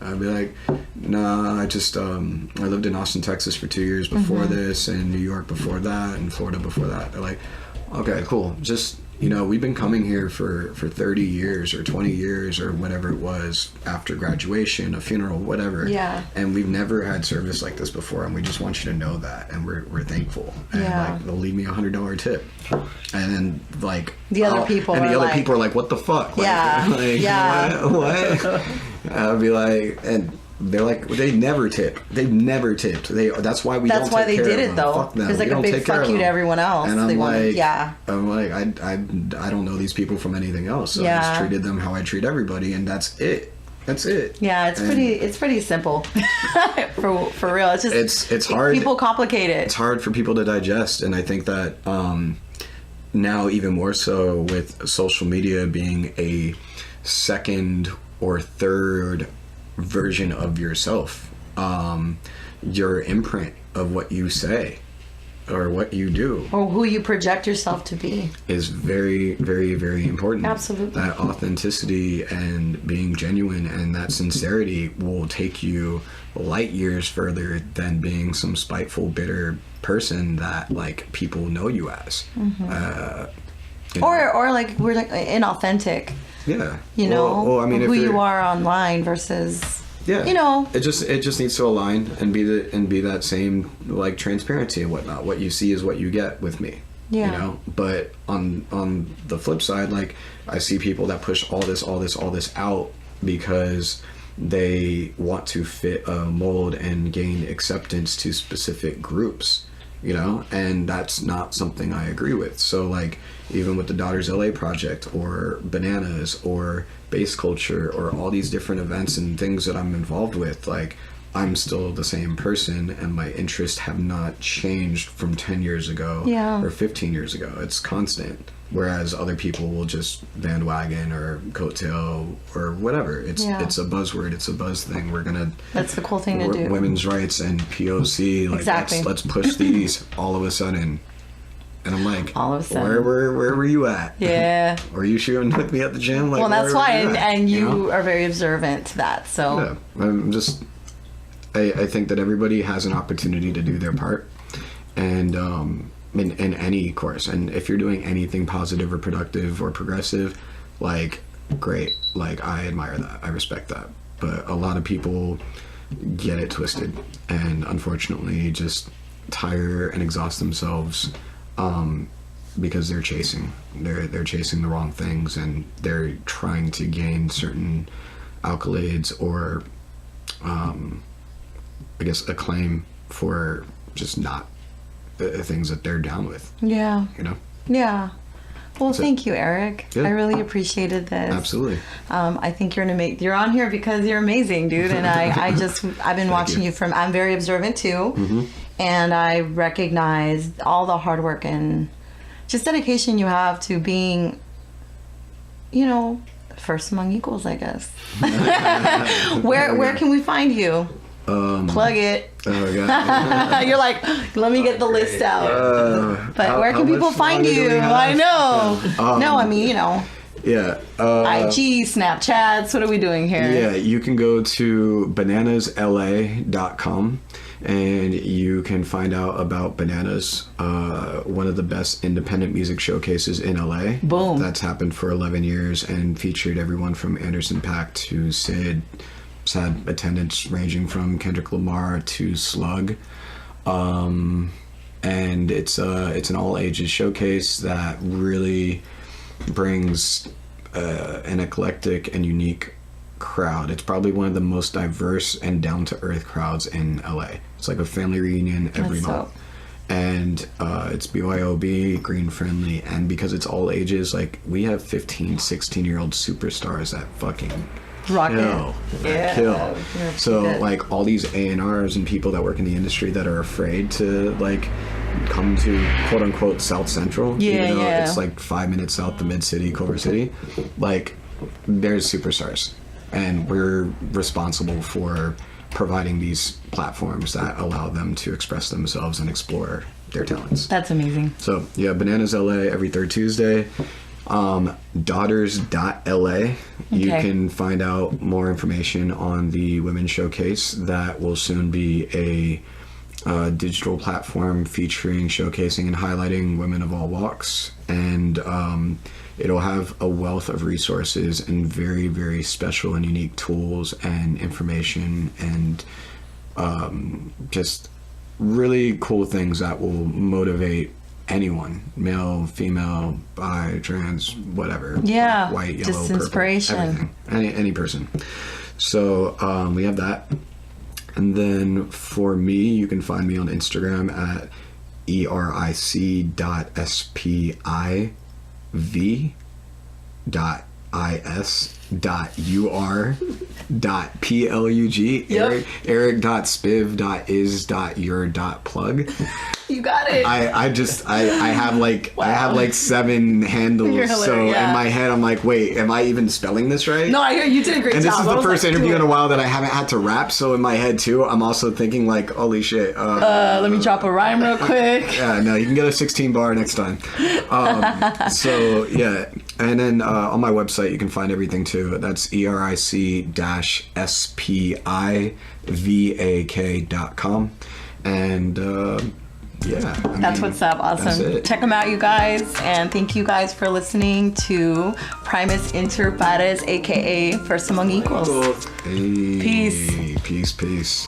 [SPEAKER 2] I'd be like, "Nah, I just I lived in Austin, Texas for 2 years before this, and New York before that, and Florida before that." They're like, "Okay, cool. Just You know, we've been coming here for 30 years or 20 years or whatever it was after graduation, a funeral, whatever.
[SPEAKER 1] Yeah.
[SPEAKER 2] And we've never had service like this before, and we just want you to know that, and we're thankful. And
[SPEAKER 1] Yeah.
[SPEAKER 2] like, they'll leave me $100 tip, and then like
[SPEAKER 1] The other people
[SPEAKER 2] and the
[SPEAKER 1] are
[SPEAKER 2] other
[SPEAKER 1] like-
[SPEAKER 2] people are like, "What the fuck?" Like,
[SPEAKER 1] Yeah.
[SPEAKER 2] like,
[SPEAKER 1] Yeah.
[SPEAKER 2] What? I'll be like, and they're like, they never tip. They've never tipped. That's why we.
[SPEAKER 1] That's
[SPEAKER 2] don't
[SPEAKER 1] why
[SPEAKER 2] take
[SPEAKER 1] they
[SPEAKER 2] care
[SPEAKER 1] did
[SPEAKER 2] of
[SPEAKER 1] it,
[SPEAKER 2] them.
[SPEAKER 1] though.
[SPEAKER 2] Fuck them.
[SPEAKER 1] There's like
[SPEAKER 2] We
[SPEAKER 1] a
[SPEAKER 2] don't
[SPEAKER 1] big
[SPEAKER 2] take care
[SPEAKER 1] fuck
[SPEAKER 2] of
[SPEAKER 1] you to
[SPEAKER 2] them.
[SPEAKER 1] everyone else.
[SPEAKER 2] And I'm
[SPEAKER 1] They
[SPEAKER 2] like,
[SPEAKER 1] wanted- yeah.
[SPEAKER 2] I'm like, I don't know these people from anything else. So I
[SPEAKER 1] Yeah.
[SPEAKER 2] just treated them how I treat everybody, and that's it. That's it.
[SPEAKER 1] Yeah, it's
[SPEAKER 2] And
[SPEAKER 1] pretty simple. for real. It's just
[SPEAKER 2] It's hard.
[SPEAKER 1] People complicate it.
[SPEAKER 2] It's hard for people to digest, and I think that now even more so with social media being a second or third version of yourself, your imprint of what you say or what you do
[SPEAKER 1] Or who you project yourself to be.
[SPEAKER 2] is very, very, very important.
[SPEAKER 1] Absolutely.
[SPEAKER 2] That authenticity and being genuine and that sincerity will take you light years further than being some spiteful, bitter person that like people know you as. You know?
[SPEAKER 1] Or like we're like inauthentic.
[SPEAKER 2] Yeah.
[SPEAKER 1] You know,
[SPEAKER 2] Well, I mean, if
[SPEAKER 1] who you
[SPEAKER 2] you're-
[SPEAKER 1] are online versus.
[SPEAKER 2] Yeah.
[SPEAKER 1] You know.
[SPEAKER 2] It just needs to align and be that same like transparency and whatnot. What you see is what you get with me.
[SPEAKER 1] Yeah.
[SPEAKER 2] You know? But on the flip side, like I see people that push all this out because they want to fit a mold and gain acceptance to specific groups, you know, and that's not something I agree with. So like even with the Daughters LA project or Bananas or Base Culture or all these different events and things that I'm involved with, like I'm still the same person and my interests have not changed from 10 years ago
[SPEAKER 1] Yeah.
[SPEAKER 2] or 15 years ago. It's constant. Whereas other people will just bandwagon or coattail or whatever. It's
[SPEAKER 1] Yeah.
[SPEAKER 2] it's a buzzword. It's a buzz thing. We're gonna
[SPEAKER 1] That's the cool thing to do.
[SPEAKER 2] women's rights and POC. Like
[SPEAKER 1] Exactly.
[SPEAKER 2] let's push these all of a sudden. And I'm like,
[SPEAKER 1] All of a sudden.
[SPEAKER 2] where were you at?
[SPEAKER 1] Yeah.
[SPEAKER 2] Were you shooting with me at the gym? Like,
[SPEAKER 1] Well, that's
[SPEAKER 2] where
[SPEAKER 1] why,
[SPEAKER 2] were you at?
[SPEAKER 1] and you
[SPEAKER 2] know?
[SPEAKER 1] are very observant to that. So
[SPEAKER 2] Yeah, I'm just. I think that everybody has an opportunity to do their part, and in any course, and if you're doing anything positive or productive or progressive, like great, like I admire that, I respect that. But a lot of people get it twisted, and unfortunately, just tire and exhaust themselves because they're chasing the wrong things, and they're trying to gain certain accolades or I guess acclaim for just not the things that they're down with,
[SPEAKER 1] yeah,
[SPEAKER 2] you know.
[SPEAKER 1] yeah. Well, thank you, Eric.
[SPEAKER 2] Yeah.
[SPEAKER 1] I really appreciated this.
[SPEAKER 2] Absolutely.
[SPEAKER 1] I think you're on here because you're amazing, dude. And I've been watching you from. I'm very observant too, and I recognize all the hard work and just dedication you have to being, you know, first among equals, I guess. Where can we find you? Plug it.
[SPEAKER 2] Oh god.
[SPEAKER 1] You're like, let me get the list out. But where can people find
[SPEAKER 2] longer do
[SPEAKER 1] you?
[SPEAKER 2] we have?
[SPEAKER 1] I know. No, I mean, you know,
[SPEAKER 2] Yeah.
[SPEAKER 1] IG, Snapchats. What are we doing here?
[SPEAKER 2] Yeah, you can go to bananasla.com and you can find out about Bananas, one of the best independent music showcases in LA.
[SPEAKER 1] Boom.
[SPEAKER 2] That's happened for 11 years and featured everyone from Anderson .Paak to Sid. It's had attendance ranging from Kendrick Lamar to Slug. And it's an all ages showcase that really brings an eclectic and unique crowd. It's probably one of the most diverse and down to earth crowds in LA. It's like a family reunion every
[SPEAKER 1] That's
[SPEAKER 2] month.
[SPEAKER 1] dope.
[SPEAKER 2] And it's BYOB, green friendly, and because it's all ages, like we have 15, 16-year-old superstars that fucking
[SPEAKER 1] Rock
[SPEAKER 2] kill.
[SPEAKER 1] it.
[SPEAKER 2] That
[SPEAKER 1] Yeah.
[SPEAKER 2] kill.
[SPEAKER 1] You're
[SPEAKER 2] So
[SPEAKER 1] good.
[SPEAKER 2] like all these A&Rs and people that work in the industry that are afraid to like come to quote unquote South Central.
[SPEAKER 1] Yeah,
[SPEAKER 2] even though
[SPEAKER 1] yeah.
[SPEAKER 2] It's like 5 minutes south of Mid-City, Culver City. Like there's superstars. And we're responsible for providing these platforms that allow them to express themselves and explore their talents.
[SPEAKER 1] That's amazing.
[SPEAKER 2] So yeah, Bananas LA every third Tuesday. Daughters.la. You
[SPEAKER 1] Okay.
[SPEAKER 2] can find out more information on the Women's Showcase that will soon be a digital platform featuring, showcasing, and highlighting women of all walks. And it'll have a wealth of resources and very, very special and unique tools and information and just really cool things that will motivate anyone, male, female, bi, trans, whatever.
[SPEAKER 1] Yeah,
[SPEAKER 2] white, yellow,
[SPEAKER 1] just
[SPEAKER 2] purple,
[SPEAKER 1] inspiration.
[SPEAKER 2] everything. Any person. So we have that. And then for me, you can find me on Instagram at eric.spiv.ur.plug.
[SPEAKER 1] Yep.
[SPEAKER 2] Eric.spiv.is.your.plug.
[SPEAKER 1] You got it.
[SPEAKER 2] I have like I have like 7 handles.
[SPEAKER 1] You're
[SPEAKER 2] So
[SPEAKER 1] hilarious, yeah.
[SPEAKER 2] in my head I'm like, wait, am I even spelling this right?
[SPEAKER 1] No, I hear you did a great
[SPEAKER 2] And
[SPEAKER 1] job.
[SPEAKER 2] this is
[SPEAKER 1] I
[SPEAKER 2] the
[SPEAKER 1] was
[SPEAKER 2] first
[SPEAKER 1] like,
[SPEAKER 2] interview
[SPEAKER 1] do
[SPEAKER 2] in a
[SPEAKER 1] it.
[SPEAKER 2] while that I haven't had to rap. So in my head too, I'm also thinking like, holy shit.
[SPEAKER 1] Let me drop a rhyme real quick.
[SPEAKER 2] Yeah, no, you can get a 16 bar next time. So yeah, and then on my website you can find everything too. That's eric-spivak.com, and yeah,
[SPEAKER 1] That's what's up.
[SPEAKER 2] that's
[SPEAKER 1] Awesome.
[SPEAKER 2] it.
[SPEAKER 1] Check them out, you guys. And thank you guys for listening to Primus Inter Pares, aka First Among Equals.
[SPEAKER 2] Hey,
[SPEAKER 1] Peace.
[SPEAKER 2] peace.